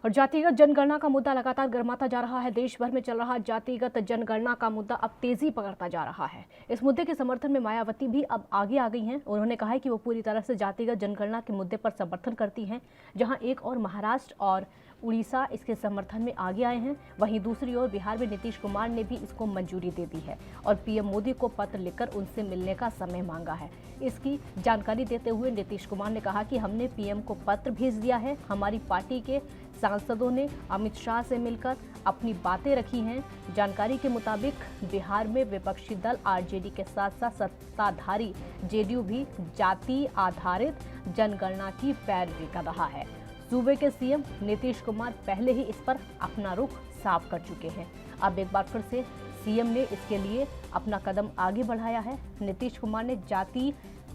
और जातिगत जनगणना का मुद्दा लगातार गर्माता जा रहा है। देश भर में चल रहा जातिगत जनगणना का मुद्दा अब तेजी पकड़ता जा रहा है। इस मुद्दे के समर्थन में मायावती भी अब आगे आ गई हैं। उन्होंने कहा है कि वो पूरी तरह से जातिगत जनगणना के मुद्दे पर समर्थन करती हैं। जहां एक और महाराष्ट्र और उड़ीसा इसके समर्थन में आगे आए हैं, वहीं दूसरी ओर बिहार में नीतीश कुमार ने भी इसको मंजूरी दे दी है और पीएम मोदी को पत्र लिखकर उनसे मिलने का समय मांगा है। इसकी जानकारी देते हुए नीतीश कुमार ने कहा कि हमने पीएम को पत्र भेज दिया है। हमारी पार्टी के सांसदों ने अमित शाह से मिलकर अपनी बातें रखी हैं। जानकारी के मुताबिक बिहार में विपक्षी दल आरजेडी के साथ साथ सत्ताधारी जेडीयू भी जाति आधारित जनगणना की पैरवी कर रहा है। सूबे के सीएम नीतीश कुमार पहले ही इस पर अपना रुख साफ कर चुके हैं। अब एक बार फिर से सीएम ने इसके लिए अपना कदम आगे बढ़ाया है। नीतीश कुमार ने जाति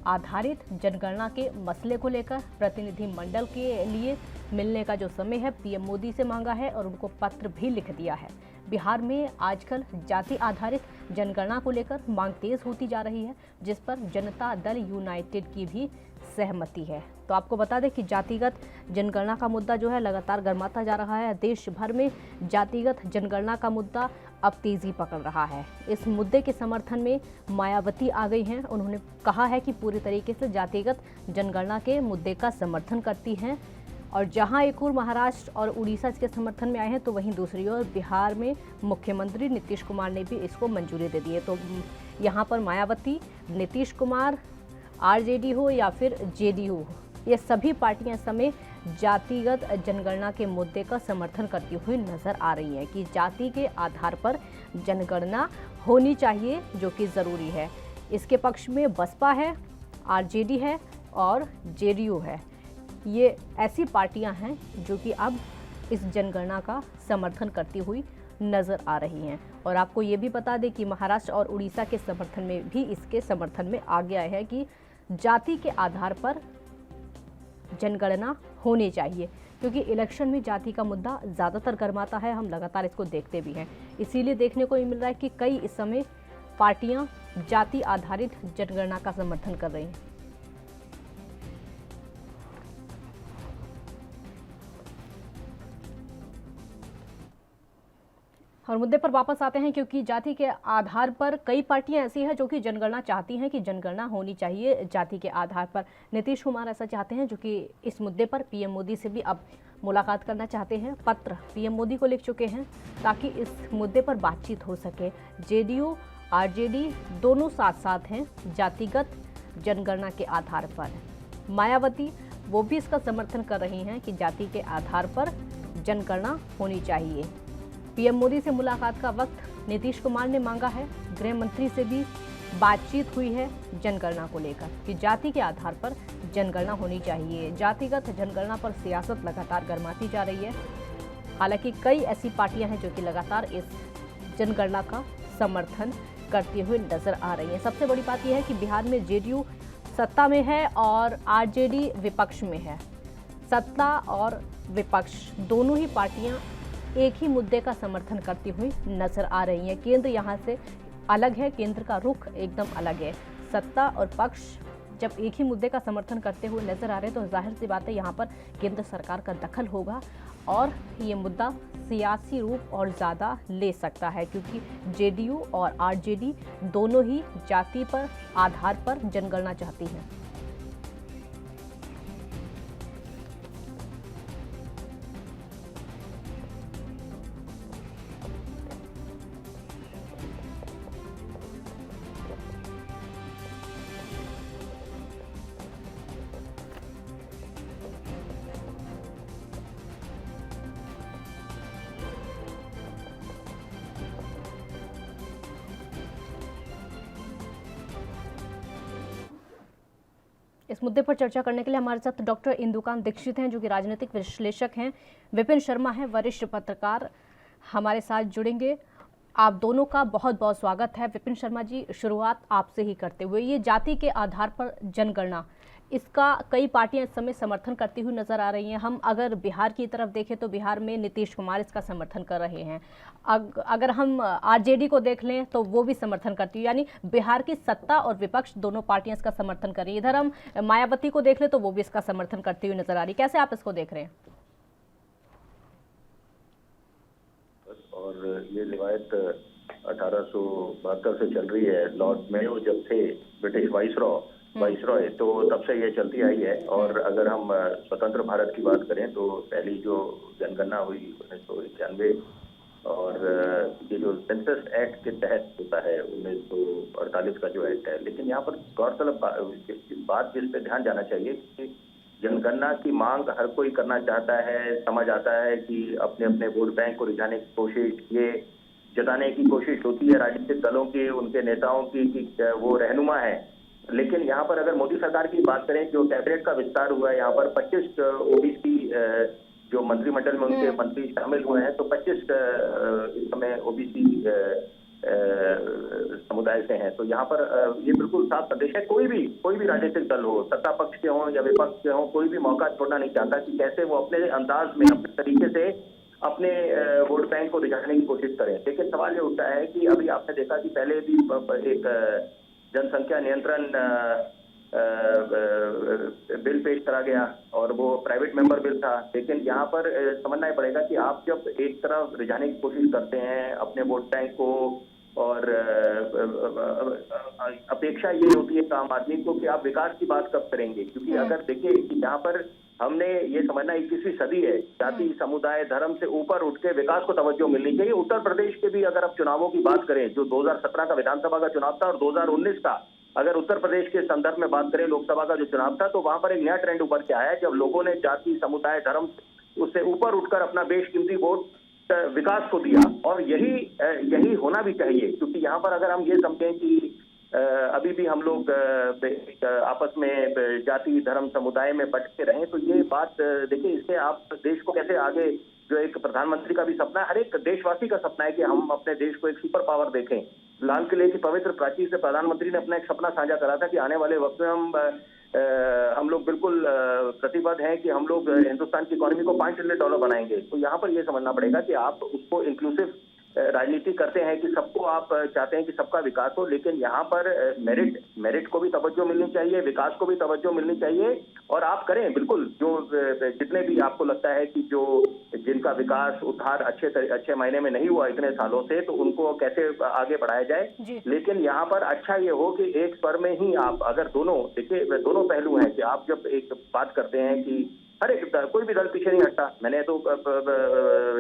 आधारित जनगणना के मसले को लेकर प्रतिनिधि मंडल के लिए मिलने का जो समय है पीएम मोदी से मांगा है और उनको पत्र भी लिख दिया है। बिहार में आजकल जाति आधारित जनगणना को लेकर मांग तेज होती जा रही है, जिस पर जनता दल यूनाइटेड की भी सहमति है। तो आपको बता दें कि जातिगत जनगणना का मुद्दा जो है लगातार गर्माता जा रहा है। देश भर में जातिगत जनगणना का मुद्दा अब तेजी पकड़ रहा है। इस मुद्दे के समर्थन में मायावती आ गई हैं। उन्होंने कहा है कि पूरी तरीके से जातिगत जनगणना के मुद्दे का समर्थन करती हैं और जहां एक ओर महाराष्ट्र और उड़ीसा इसके समर्थन में आए हैं, तो वहीं दूसरी ओर बिहार में मुख्यमंत्री नीतीश कुमार ने भी इसको मंजूरी दे दी है। तो यहाँ पर मायावती, नीतीश कुमार, आरजेडी हो या फिर जेडीयू हो, ये सभी पार्टियां इस समय जातिगत जनगणना के मुद्दे का समर्थन करती हुई नजर आ रही हैं कि जाति के आधार पर जनगणना होनी चाहिए, जो कि ज़रूरी है। इसके पक्ष में बसपा है, आरजेडी है और जेडीयू है। ये ऐसी पार्टियां हैं जो कि अब इस जनगणना का समर्थन करती हुई नजर आ रही हैं। और आपको ये भी बता दें कि महाराष्ट्र और उड़ीसा के समर्थन में भी इसके समर्थन में आगे आए हैं कि जाति के आधार पर जनगणना होनी चाहिए, क्योंकि इलेक्शन में जाति का मुद्दा ज़्यादातर गर्माता है। हम लगातार इसको देखते भी हैं। इसीलिए देखने को मिल रहा है कि कई इस समय पार्टियां जाति आधारित जनगणना का समर्थन कर रही हैं। और मुद्दे पर वापस आते हैं, क्योंकि जाति के आधार पर कई पार्टियां ऐसी हैं जो कि जनगणना चाहती हैं कि जनगणना होनी चाहिए जाति के आधार पर। नीतीश कुमार ऐसा चाहते हैं, जो कि इस मुद्दे पर पीएम मोदी से भी अब मुलाकात करना चाहते हैं। पत्र पीएम मोदी को लिख चुके हैं ताकि इस मुद्दे पर बातचीत हो सके। जेडीयू आरजेडी दोनों साथ साथ हैं जातिगत जनगणना के आधार पर। मायावती वो भी इसका समर्थन कर रही हैं कि जाति के आधार पर जनगणना होनी चाहिए। पीएम मोदी से मुलाकात का वक्त नीतीश कुमार ने मांगा है। गृह मंत्री से भी बातचीत हुई है जनगणना को लेकर कि जाति के आधार पर जनगणना होनी चाहिए। जातिगत जनगणना पर सियासत लगातार गर्माती जा रही है। हालांकि कई ऐसी पार्टियां हैं जो कि लगातार इस जनगणना का समर्थन करती हुई नजर आ रही है। सबसे बड़ी बात यह है कि बिहार में जेडीयू सत्ता में है और आरजेडी विपक्ष में है। सत्ता और विपक्ष दोनों ही पार्टियां एक ही मुद्दे का समर्थन करती हुई नजर आ रही हैं। केंद्र यहाँ से अलग है, केंद्र का रुख एकदम अलग है। सत्ता और पक्ष जब एक ही मुद्दे का समर्थन करते हुए नजर आ रहे हैं, तो जाहिर सी बात है यहाँ पर केंद्र सरकार का दखल होगा और ये मुद्दा सियासी रूप और ज़्यादा ले सकता है, क्योंकि जेडीयू और आरजेडी दोनों ही जाति पर आधार पर जनगणना चाहती हैं। इस मुद्दे पर चर्चा करने के लिए हमारे साथ डॉक्टर इंदुकांत दीक्षित हैं, जो कि राजनीतिक विश्लेषक हैं। विपिन शर्मा हैं, वरिष्ठ पत्रकार, हमारे साथ जुड़ेंगे। आप दोनों का बहुत बहुत स्वागत है। विपिन शर्मा जी, शुरुआत आपसे ही करते हुए, ये जाति के आधार पर जनगणना, इसका कई पार्टियां इस समय समर्थन करती हुई नजर आ रही हैं। हम अगर बिहार की तरफ देखें तो बिहार में नीतीश कुमार इसका समर्थन कर रहे हैं। अगर हम आरजेडी को देख लें तो वो भी समर्थन करती है, यानी बिहार की सत्ता और विपक्ष दोनों पार्टियां इसका समर्थन कर रही है। इधर हम मायावती को देख लें तो वो भी इसका समर्थन करती हुई नजर आ रही है। कैसे आप इसको देख रहे हैं? और ये रिवायत 1872 से चल रही है। लॉर्ड मेयो जब थे ब्रिटिश वाइसरॉय, तो तब से ये चलती आई है। और अगर हम स्वतंत्र भारत की बात करें तो पहली जो जनगणना हुई 1991, और ये जो सेंसस एक्ट के तहत होता है 1948 का जो एक्ट है। लेकिन यहाँ पर गौरतलब बात जिस पे ध्यान जाना चाहिए कि जनगणना की मांग हर कोई करना चाहता है, समझ आता है कि अपने अपने वोट बैंक को रिझाने की कोशिश, ये जताने की कोशिश होती है राजनीतिक दलों की, उनके नेताओं की कि वो रहनुमा है। लेकिन यहाँ पर अगर मोदी सरकार की बात करें, जो कैबिनेट का विस्तार हुआ है, यहाँ पर 25 ओबीसी जो मंत्रिमंडल में उनके मंत्री शामिल हुए हैं, तो 25 इस समय ओबीसी समुदाय से हैं। तो यहाँ पर ये बिल्कुल साफ संदेश है, कोई भी राजनीतिक दल हो, सत्ता पक्ष के हों या विपक्ष के हों, कोई भी मौका छोड़ना नहीं चाहता कि कैसे वो अपने अंदाज में, अपने तरीके से अपने वोट बैंक को रिझाने की कोशिश करें। लेकिन सवाल ये उठता है कि अभी आपने देखा कि पहले भी एक जनसंख्या नियंत्रण बिल पेश करा गया और वो प्राइवेट मेंबर बिल था। लेकिन यहाँ पर समझना ही पड़ेगा कि आप जब एक तरफ रिझाने की कोशिश करते हैं अपने वोट बैंक को, और अपेक्षा ये होती है आम आदमी को कि आप विकास की बात कब करेंगे। क्योंकि अगर देखिए कि यहाँ पर हमने ये समझना 21वीं सदी है, जाति समुदाय धर्म से ऊपर उठ के विकास को तवज्जो मिलनी चाहिए। उत्तर प्रदेश के भी अगर आप चुनावों की बात करें, जो 2017 का विधानसभा का चुनाव था और 2019 का अगर उत्तर प्रदेश के संदर्भ में बात करें, लोकसभा का जो चुनाव था, तो वहां पर एक नया ट्रेंड उभर के आया है, जब लोगों ने जाति समुदाय धर्म उससे ऊपर उठकर अपना बेशकीमती वोट विकास को दिया। और यही होना भी चाहिए। क्योंकि यहाँ पर अगर हम ये समझें कि अभी भी हम लोग आपस में जाति धर्म समुदाय में बट के रहें, तो ये बात देखिए, इससे आप देश को कैसे आगे, जो एक प्रधानमंत्री का भी सपना है, हर एक देशवासी का सपना है कि हम अपने देश को एक सुपर पावर देखें। लाल किले की पवित्र प्राचीर से प्रधानमंत्री ने अपना एक सपना साझा करा था कि आने वाले वक्त में हम लोग बिल्कुल प्रतिबद्ध हैं कि हम लोग हिंदुस्तान की इकोनॉमी को $5 ट्रिलियन बनाएंगे। तो यहाँ पर यह समझना पड़ेगा कि आप उसको इंक्लूसिव राजनीति करते हैं कि सबको आप चाहते हैं कि सबका विकास हो। लेकिन यहाँ पर मेरिट को भी तवज्जो मिलनी चाहिए, विकास को भी तवज्जो मिलनी चाहिए। और आप करें बिल्कुल, जो जितने भी आपको लगता है कि जो जिनका विकास उद्धार अच्छे मायने में नहीं हुआ इतने सालों से, तो उनको कैसे आगे बढ़ाया जाए। लेकिन यहाँ पर अच्छा ये हो कि एक स्वर में ही आप, अगर दोनों देखिए, दोनों पहलू हैं कि आप जब एक बात करते हैं कि हर एक कोई भी दल पीछे नहीं हटता। मैंने तो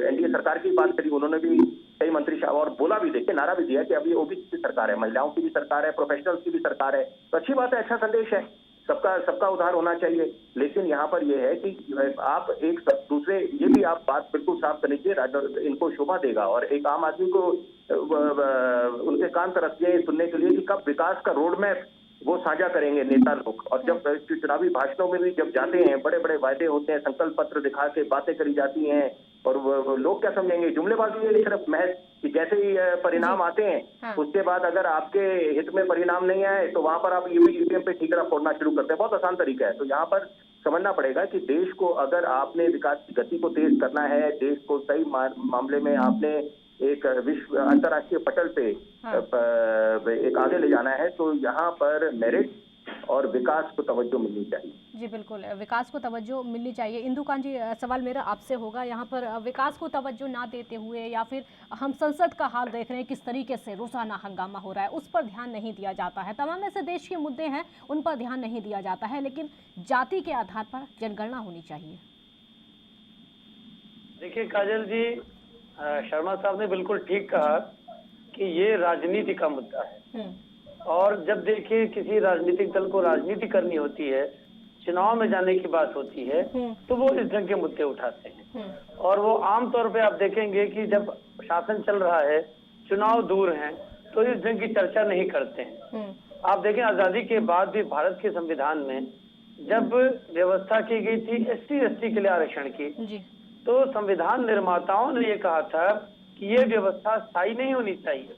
एनडीए सरकार की बात करी, उन्होंने भी कई मंत्री और बोला भी, देखिए नारा भी दिया कि अभी ओबीसी की सरकार है, महिलाओं की भी सरकार है, प्रोफेशनल्स की भी सरकार है। तो अच्छी बात है, अच्छा संदेश है, सबका उद्धार होना चाहिए। लेकिन यहाँ पर यह है कि आप एक दूसरे, ये भी आप बात बिल्कुल साफ कर लीजिए, इनको शोभा देगा और एक आम आदमी को उनके कान तरसते हैं सुनने के लिए कि कब विकास का रोड मैप वो साझा करेंगे नेता लोग। और जब चुनावी भाषणों में भी जब जाते हैं, बड़े बड़े वायदे होते हैं, संकल्प पत्र दिखा के बातें करी जाती हैं, और वो लोग क्या समझेंगे, जुमलेबाजी है सिर्फ महज कि जैसे ही परिणाम आते हैं उसके बाद अगर आपके हित में परिणाम नहीं आए तो वहां पर आप ईवीएम पे ठीकरा फोड़ना शुरू करते हैं। बहुत आसान तरीका है। तो यहाँ पर समझना पड़ेगा कि देश को अगर आपने विकास की गति को तेज करना है, देश को सही मामले में आपने एक विश्व अंतर्राष्ट्रीय पटल पे एक आगे ले जाना है, तो यहाँ पर मेरिट और विकास को तवज्जो मिलनी चाहिए। जी बिल्कुल, विकास को तवज्जो मिलनी चाहिए। इंदुकांत जी, सवाल मेरा आपसे होगा, यहाँ पर विकास को तवज्जो ना देते हुए, या फिर हम संसद का हाल देख रहे हैं किस तरीके से रोजाना हंगामा हो रहा है, उस पर ध्यान नहीं दिया जाता है। तमाम ऐसे देश के मुद्दे हैं उन पर ध्यान नहीं दिया जाता है, लेकिन जाति के आधार पर जनगणना होनी चाहिए। देखिए काजल जी, शर्मा साहब ने बिल्कुल ठीक कहा कि ये राजनीति का मुद्दा है। और जब देखिए किसी राजनीतिक दल को राजनीति करनी होती है, चुनाव में जाने की बात होती है, तो वो इस ढंग के मुद्दे उठाते हैं। और वो आमतौर पे आप देखेंगे कि जब शासन चल रहा है, चुनाव दूर हैं, तो इस ढंग की चर्चा नहीं करते हैं। आप देखें, आजादी के बाद भी भारत के संविधान में जब व्यवस्था की गई थी SC/ST के लिए आरक्षण की, तो संविधान निर्माताओं ने ये कहा था कि ये व्यवस्था स्थायी नहीं होनी चाहिए,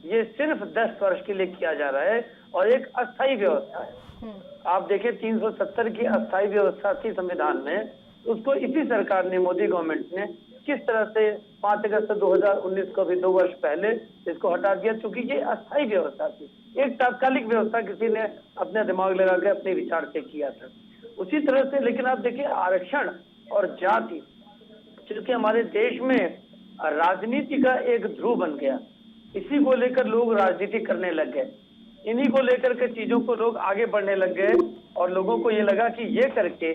ये सिर्फ 10 वर्ष के लिए किया जा रहा है और एक अस्थायी व्यवस्था है। आप देखें 370 की अस्थायी व्यवस्था थी संविधान में, उसको इसी सरकार ने, मोदी गवर्नमेंट ने किस तरह से 5 अगस्त 2019 को भी 2 वर्ष पहले इसको हटा दिया, क्योंकि ये अस्थायी व्यवस्था थी, एक तात्कालिक व्यवस्था किसी ने अपने दिमाग लगा के अपने विचार से किया था। उसी तरह से लेकिन आप देखिए आरक्षण और जाति, क्योंकि हमारे देश में राजनीति का एक ध्रुव बन गया। इसी को लेकर लोग राजनीति करने लग गए, इन्हीं को लेकर के चीजों को लोग आगे बढ़ने लग गए और लोगों को ये लगा कि ये करके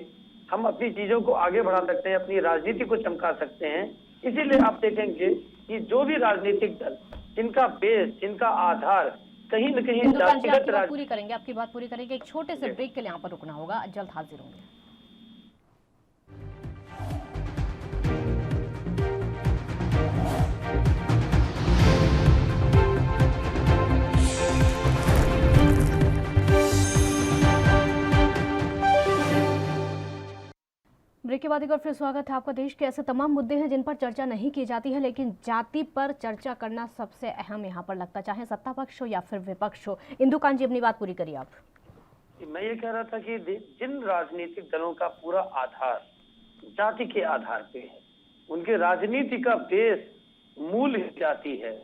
हम अपनी चीजों को आगे बढ़ा सकते हैं, अपनी राजनीति को चमका सकते हैं। इसीलिए आप देखेंगे कि जो भी राजनीतिक दल जिनका बेस, जिनका आधार कहीं न कहीं आपकी बात पूरी करेंगे, एक छोटे से ब्रेक के लिए यहाँ पर रुकना होगा, जल्द हाजिर होंगे। ब्रेक के बाद एक बार फिर स्वागत है आपका। देश के ऐसे तमाम मुद्दे हैं जिन पर चर्चा नहीं की जाती है, लेकिन जाति पर चर्चा करना सबसे अहम यहाँ पर लगता, चाहे सत्ता पक्ष हो या फिर विपक्ष हो। इंदु कांत जी, अपनी बात पूरी करिए आप। मैं ये कह रहा था कि जिन राजनीतिक दलों का पूरा आधार जाति के आधार पे है, उनके राजनीति का बेस मूल जाति है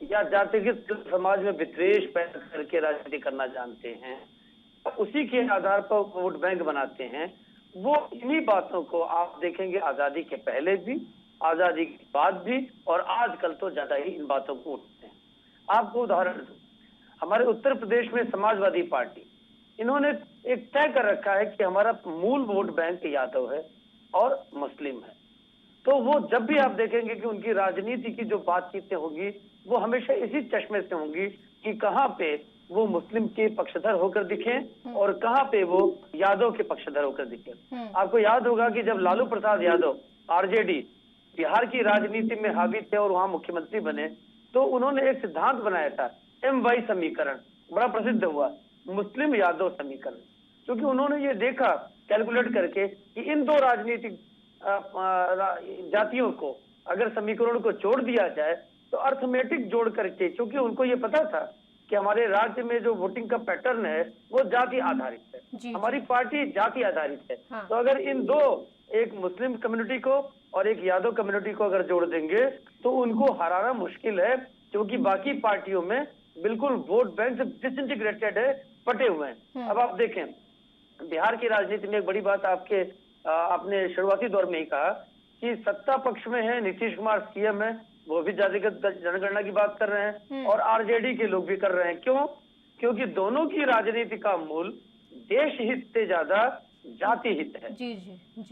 या जातिगत समाज में विद्वेष पैदा करके राजनीति करना जानते हैं, उसी के आधार पर वोट बैंक बनाते हैं। वो इन्हीं बातों को आप देखेंगे आजादी के पहले भी, आजादी के बाद भी, और आजकल तो ज्यादा ही इन बातों को उठते हैं। आपको उदाहरण, हमारे उत्तर प्रदेश में समाजवादी पार्टी, इन्होंने एक तय कर रखा है कि हमारा मूल वोट बैंक यादव है और मुस्लिम है। तो वो जब भी आप देखेंगे कि उनकी राजनीति की जो बातचीतें होगी वो हमेशा इसी चश्मे से होंगी कि कहाँ पे वो मुस्लिम के पक्षधर होकर दिखें और कहाँ पे वो यादव के पक्षधर होकर दिखें। आपको याद होगा कि जब लालू प्रसाद यादव आरजेडी बिहार की राजनीति में हावी थे और वहां मुख्यमंत्री बने, तो उन्होंने एक सिद्धांत बनाया था, MY समीकरण, बड़ा प्रसिद्ध हुआ, मुस्लिम यादव समीकरण, क्योंकि उन्होंने ये देखा कैलकुलेट करके कि इन दो राजनीतिक जातियों को अगर समीकरण को जोड़ दिया जाए तो अर्थमेटिक जोड़ करके, क्योंकि उनको ये पता था कि हमारे राज्य में जो वोटिंग का पैटर्न है वो जाति आधारित है, हमारी पार्टी जाति आधारित है। हाँ। तो अगर इन दो, एक मुस्लिम कम्युनिटी को और एक यादव कम्युनिटी को अगर जोड़ देंगे तो उनको हराना मुश्किल है, क्योंकि बाकी पार्टियों में बिल्कुल वोट बैंक डिसइंटीग्रेटेड है, पटे हुए हैं। अब आप देखें बिहार की राजनीति में एक बड़ी बात आपने शुरुआती दौर में ही कहा कि सत्ता पक्ष में है नीतीश कुमार सीएम है, वो भी जातिगत जनगणना की बात कर रहे हैं और आरजेडी के लोग भी कर रहे हैं। क्यों? क्योंकि दोनों की राजनीति का मूल देश हित से ज्यादा जाति हित है। जी।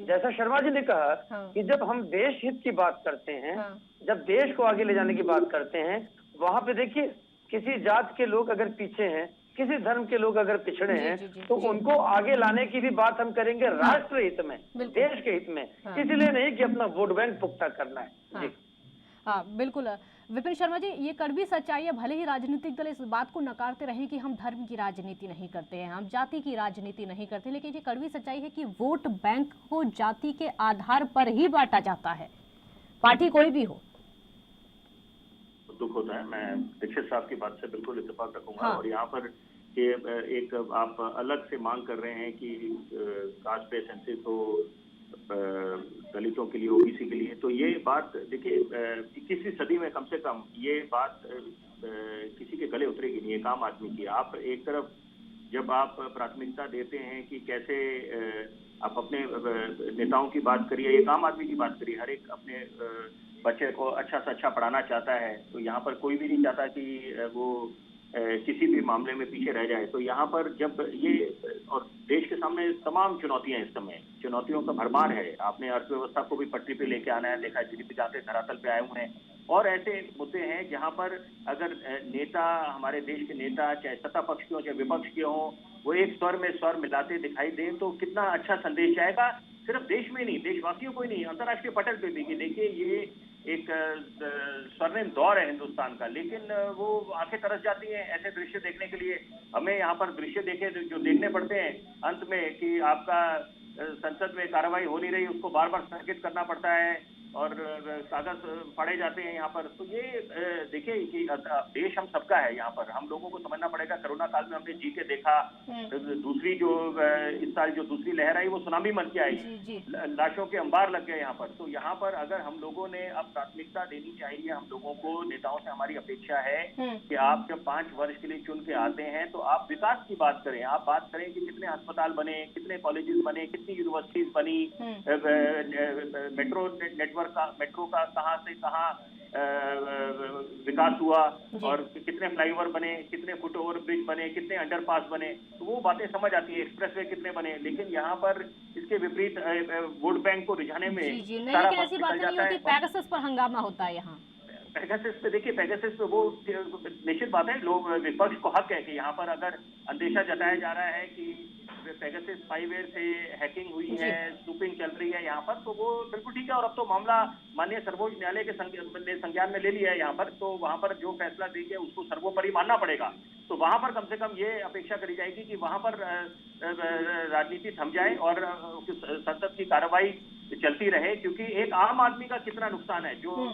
जैसा शर्मा जी ने कहा कि जब हम देश हित की बात करते हैं, जब देश को आगे ले जाने की बात करते हैं, वहां पे देखिए किसी जात के लोग अगर पीछे हैं, किसी धर्म के लोग अगर पिछड़े हैं, तो उनको आगे लाने की भी बात हम करेंगे राष्ट्र हित में, देश के हित में, इसलिए नहीं कि अपना वोट बैंक पुख्ता करना है। जी हाँ, बिल्कुल विपिन शर्मा जी, ये कड़वी सच्चाई है, भले ही राजनीतिक दल इस बात को नकारते रहे कि हम धर्म की राजनीति नहीं करते हैं, हम जाति की राजनीति नहीं करते, लेकिन ये कड़वी सच्चाई है कि वोट बैंक को जाति के आधार पर ही बांटा जाता है, पार्टी कोई भी हो। दुख होता है, मैं दीक्षित साहब की बात से बिल्कुल इत्तेफाक रखूंगा। और यहाँ पर ये एक आप अलग से मांग कर रहे हैं कि कास्ट पे सेंसिस हो दलितों के लिए, ओबीसी के लिए, तो ये बात देखिए 21वीं सदी में कम से कम ये बात किसी के गले उतरेगी नहीं, एक आम आदमी की। आप एक तरफ जब आप प्राथमिकता देते हैं कि कैसे आप अपने नेताओं की बात करिए, एक आम आदमी की बात करिए, हर एक अपने बच्चे को अच्छा से अच्छा पढ़ाना चाहता है, तो यहाँ पर कोई भी नहीं चाहता कि वो किसी भी मामले में पीछे रह जाए। तो यहाँ पर जब ये, और देश के सामने तमाम चुनौतियां, इस समय चुनौतियों का भरमार है, आपने अर्थव्यवस्था को भी पटरी पे लेके आना है, देखा जीडीपी जाते धरातल पे आए हुए हैं, और ऐसे मुद्दे हैं जहाँ पर अगर नेता, हमारे देश के नेता, चाहे सत्ता पक्ष के हो चाहे विपक्ष के हों, वो एक स्वर में स्वर मिलाते दिखाई दें तो कितना अच्छा संदेश जाएगा, सिर्फ देश में नहीं, देशवासियों को ही नहीं, अंतर्राष्ट्रीय पटल पे भी। कि देखिए ये एक स्वर्णिम दौर है हिंदुस्तान का, लेकिन वो आंखें तरस जाती हैं ऐसे दृश्य देखने के लिए। हमें यहाँ पर दृश्य जो देखने पड़ते हैं अंत में कि आपका संसद में कार्रवाई हो नहीं रही, उसको बार बार स्थगित करना पड़ता है और कागज पढ़े जाते हैं यहाँ पर। तो ये देखिए कि देश हम सबका है, यहाँ पर हम लोगों को समझना पड़ेगा। कोरोना काल में हमने जी के देखा, दूसरी जो इस साल जो दूसरी लहर आई वो सुनामी मन के आई, लाशों के अंबार लग गए यहाँ पर। तो यहाँ पर अगर हम लोगों ने अब प्राथमिकता देनी चाहिए, हम लोगों को, नेताओं से हमारी अपेक्षा है कि आप जब 5 वर्ष के लिए चुन के आते हैं तो आप विकास की बात करें, आप बात करें कि कितने अस्पताल बने, कितने कॉलेजेस बने, कितनी यूनिवर्सिटीज बनी, मेट्रो का कहां से कहां विकास हुआ और कितने फ्लाईओवर बने, कितने फुट ओवर ब्रिज बने, कितने अंडरपास बने, तो वो बातें समझ आती है, एक्सप्रेसवे कितने बने। लेकिन यहाँ पर इसके विपरीत वोट बैंक को रिझाने में लेकिन ऐसी बात नहीं होती, पेगासस पर हंगामा होता है यहाँ। पेगासस पे देखिए, पेगासस पे वो निश्चित बात है, लोग विपक्ष को हक है कि यहाँ पर अगर अंदेशा जताया जा रहा है कि पेगासस स्पाईवेयर से हैकिंग हुई है, स्नूपिंग चल रही है यहाँ पर, तो वो बिल्कुल ठीक है। और अब तो मामला माननीय सर्वोच्च न्यायालय के संज्ञान में ले लिया है यहाँ पर, तो वहाँ पर जो फैसला देंगे उसको सर्वोपरि मानना पड़ेगा। तो वहाँ पर कम से कम ये अपेक्षा करी जाएगी कि वहाँ पर राजनीति थम जाए और संसद की कार्रवाई चलती रहे, क्योंकि एक आम आदमी का कितना नुकसान है जो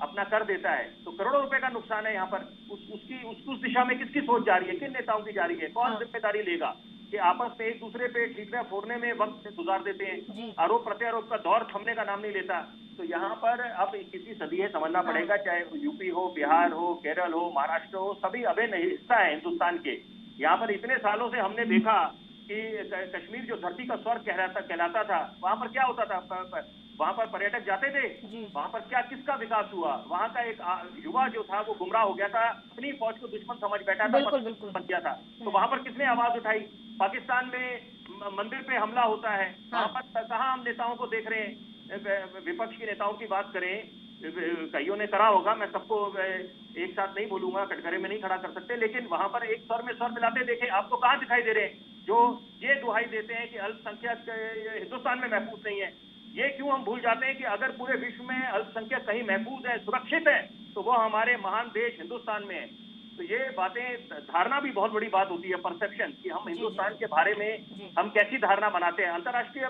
अपना कर देता है, तो करोड़ों रुपए का नुकसान है यहाँ पर। उस दिशा में किसकी सोच जा रही है, किन नेताओं की जा रही है, कौन जिम्मेदारी लेगा कि आपस में एक दूसरे पे ठीकरा फोड़ने में वक्त गुजार देते हैं। आरोप प्रत्यारोप का दौर थमने का नाम नहीं लेता। तो यहाँ पर अब किसी सदी है समझना पड़ेगा, चाहे यूपी हो, बिहार हो, केरल हो, महाराष्ट्र हो, सभी अभिन्न हिस्सा है हिंदुस्तान के। यहाँ पर इतने सालों से हमने देखा कि कश्मीर जो धरती का स्वर्ग कहलाता था, वहाँ पर क्या होता था, वहाँ पर पर्यटक जाते थे, वहाँ पर क्या किसका विकास हुआ, वहाँ का एक युवा जो था वो गुमराह हो गया था, अपनी फौज को दुश्मन समझ बैठा था, बन गया था। तो वहाँ पर किसने आवाज उठाई? पाकिस्तान में मंदिर पे हमला होता है, वहाँ पर कहाँ हम नेताओं को देख रहे हैं? विपक्ष के नेताओं की बात करें, कईयों ने करा होगा, मैं सबको एक साथ नहीं बोलूंगा, कटघरे में नहीं खड़ा कर सकते, लेकिन वहां पर एक स्वर में स्वर मिलाते देखे आपको कहाँ दिखाई दे रहे हैं जो ये दुहाई देते हैं कि अल्पसंख्यक हिंदुस्तान में महफूज नहीं है। ये क्यों हम भूल जाते हैं कि अगर पूरे विश्व में अल्पसंख्यक कहीं महफूज है, सुरक्षित है, तो वो हमारे महान देश हिंदुस्तान में है। तो ये बातें, धारणा भी बहुत बड़ी बात होती है, परसेप्शन, कि हम हिंदुस्तान के बारे में हम कैसी धारणा बनाते हैं। अंतर्राष्ट्रीय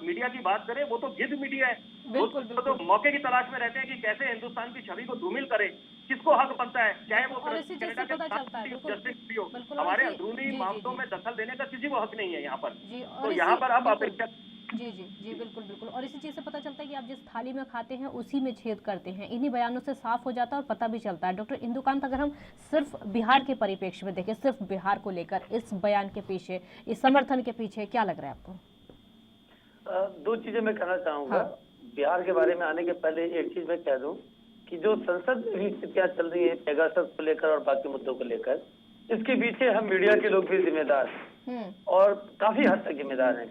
मीडिया की बात करें, वो तो गिद्ध मीडिया है, वो तो मौके की तलाश में रहते हैं कि कैसे हिंदुस्तान की छवि को धूमिल करे, किसको हक बनता है, चाहे वो कनाडा के जस्टिस भी हो। हमारे अंदरूनी मामलों में दखल देने का किसी को हक नहीं है यहाँ पर। तो यहाँ पर अब अपेक्षा जी बिल्कुल। और इसी चीज़ से पता चलता है कि आप जिस थाली में खाते हैं उसी में छेद करते हैं। इन्हीं बयानों से साफ हो जाता है और पता भी चलता है। डॉक्टर इंदुकांत, अगर हम सिर्फ बिहार के परिप्रेक्ष्य में देखें, सिर्फ बिहार को लेकर इस बयान के पीछे, इस समर्थन के पीछे क्या लग रहा है आपको? दो चीजें मैं कहना चाहूंगा। बिहार के बारे में आने के पहले एक चीज मैं कह दूं कि जो संसद में स्थितियां चल रही है पेगासस को लेकर और बाकी मुद्दों को लेकर, इसके पीछे हम मीडिया के लोग भी जिम्मेदार हैं और काफी हद तक जिम्मेदार हैं।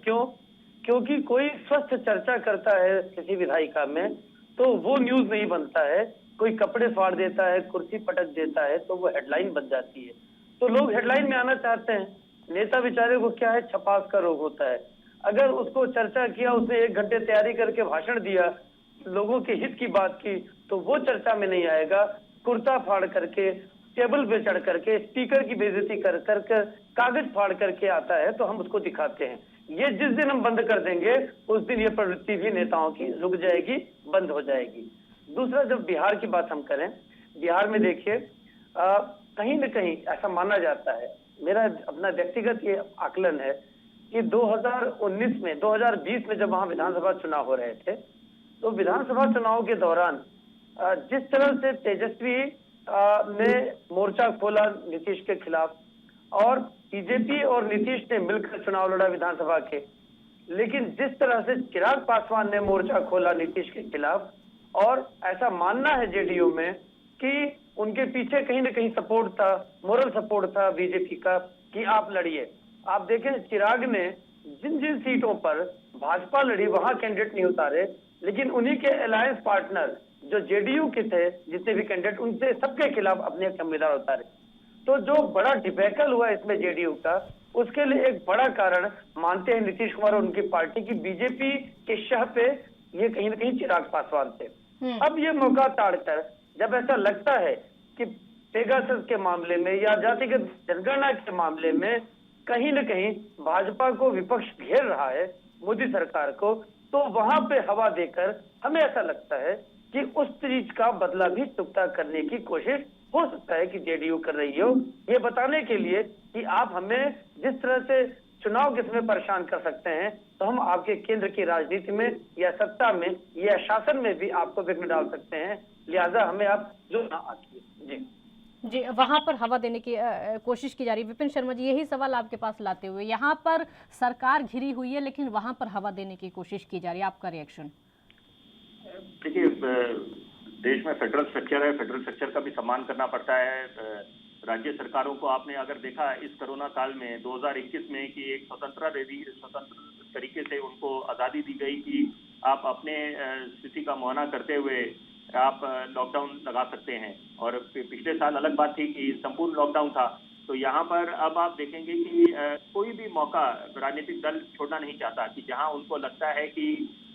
क्योंकि कोई स्वस्थ चर्चा करता है किसी विधायिका में तो वो न्यूज नहीं बनता है, कोई कपड़े फाड़ देता है, कुर्सी पटक देता है तो वो हेडलाइन बन जाती है। तो लोग हेडलाइन में आना चाहते हैं। नेता बेचारे को क्या है, छपास का रोग होता है। अगर उसको चर्चा किया, उसने 1 घंटे तैयारी करके भाषण दिया, लोगों के हित की बात की, तो वो चर्चा में नहीं आएगा। कुर्ता फाड़ करके, टेबल पे चढ़ करके, स्पीकर की बेइज्जती कर कागज फाड़ करके आता है तो हम उसको दिखाते हैं। ये जिस दिन हम बंद कर देंगे उस दिन ये प्रवृत्ति भी नेताओं की रुक जाएगी, बंद हो जाएगी। दूसरा, जब बिहार की बात हम करें, बिहार में देखिए कहीं न कहीं ऐसा माना जाता है, मेरा अपना व्यक्तिगत ये आकलन है कि 2019 में 2020 में जब वहां विधानसभा चुनाव हो रहे थे, तो विधानसभा चुनाव के दौरान जिस तरह से तेजस्वी ने मोर्चा खोला नीतीश के खिलाफ और बीजेपी और नीतीश ने मिलकर चुनाव लड़ा विधानसभा के, लेकिन जिस तरह से चिराग पासवान ने मोर्चा खोला नीतीश के खिलाफ, और ऐसा मानना है जेडीयू में कि उनके पीछे कहीं न कहीं सपोर्ट था, मोरल सपोर्ट था बीजेपी का कि आप लड़िए। आप देखें, चिराग ने जिन जिन सीटों पर भाजपा लड़ी वहां कैंडिडेट नहीं उतारे, लेकिन उन्हीं के अलायंस पार्टनर जो जेडीयू के थे, जितने भी कैंडिडेट, उनसे सबके खिलाफ अपने उम्मीदवार उतारे। तो जो बड़ा डिबेकल हुआ इसमें जेडीयू का, उसके लिए एक बड़ा कारण मानते हैं नीतीश कुमार और उनकी पार्टी की बीजेपी के शह पे ये कहीं न कहीं चिराग पासवान थे। अब ये मौका ताड़कर जब ऐसा लगता है कि पेगासस के मामले में या जातिगत जनगणना के मामले में कहीं न कहीं भाजपा को विपक्ष घेर रहा है, मोदी सरकार को, तो वहां पे हवा देकर हमें ऐसा लगता है कि उस चीज का बदला भी चुकता करने की कोशिश हो सकता है कि जेडीयू कर रही हो, ये बताने के लिए कि आप हमें जिस तरह से चुनाव के समय परेशान कर सकते हैं, तो हम आपके केंद्र की राजनीति में या सत्ता में या शासन में भी आपको विघ्न डाल सकते हैं, लिहाजा हमें आप जो ना आती। जी, वहां पर हवा देने की कोशिश की जा रही है। विपिन शर्मा जी, यही सवाल आपके पास लाते हुए, यहाँ पर सरकार घिरी हुई है लेकिन वहां पर हवा देने की कोशिश की जा रही है, आपका रिएक्शन? देखिए, देश देश में फेडरल स्ट्रक्चर है, फेडरल स्ट्रक्चर का भी सम्मान करना पड़ता है। राज्य सरकारों को आपने अगर देखा इस कोरोना काल में 2021 में कि एक स्वतंत्र तरीके से उनको आज़ादी दी गई कि आप अपने स्थिति का मुआयना करते हुए आप लॉकडाउन लगा सकते हैं। और पिछले साल अलग बात थी कि संपूर्ण लॉकडाउन था। तो यहाँ पर अब आप देखेंगे कि कोई भी मौका राजनीतिक दल छोड़ना नहीं चाहता कि जहाँ उनको लगता है कि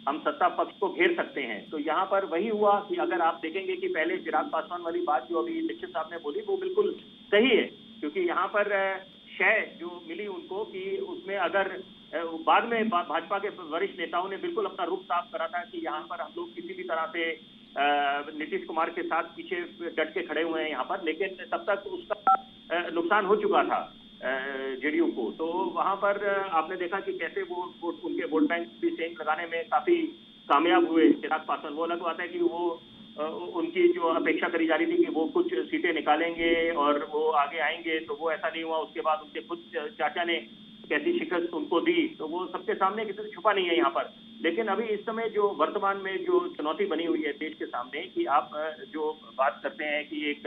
हम सत्ता पक्ष को घेर सकते हैं। तो यहाँ पर वही हुआ कि अगर आप देखेंगे कि पहले चिराग पासवान वाली बात जो अभी दीक्षित साहब ने बोली वो बिल्कुल सही है, क्योंकि यहाँ पर शय जो मिली उनको कि उसमें अगर बाद में भाजपा के वरिष्ठ नेताओं ने बिल्कुल अपना रुख साफ करा था कि यहाँ पर हम लोग किसी भी तरह से नीतीश कुमार के साथ पीछे डट के खड़े हुए हैं यहाँ पर, लेकिन तब तक उसका नुकसान हो चुका था जेडीयू को। तो वहां पर आपने देखा कि कैसे वो उनके वोट बैंक भी सेंध लगाने में काफी कामयाब हुए चिराग पासवान। वो अलग बात है कि वो उनकी जो अपेक्षा करी जा रही थी कि वो कुछ सीटें निकालेंगे और वो आगे आएंगे, तो वो ऐसा नहीं हुआ। उसके बाद उनके खुद चाचा ने कैसी शिकस्त उनको दी, तो वो सबके सामने किसी से छुपा नहीं है यहाँ पर। लेकिन अभी इस समय जो वर्तमान में जो चुनौती बनी हुई है देश के सामने कि आप जो बात करते हैं कि एक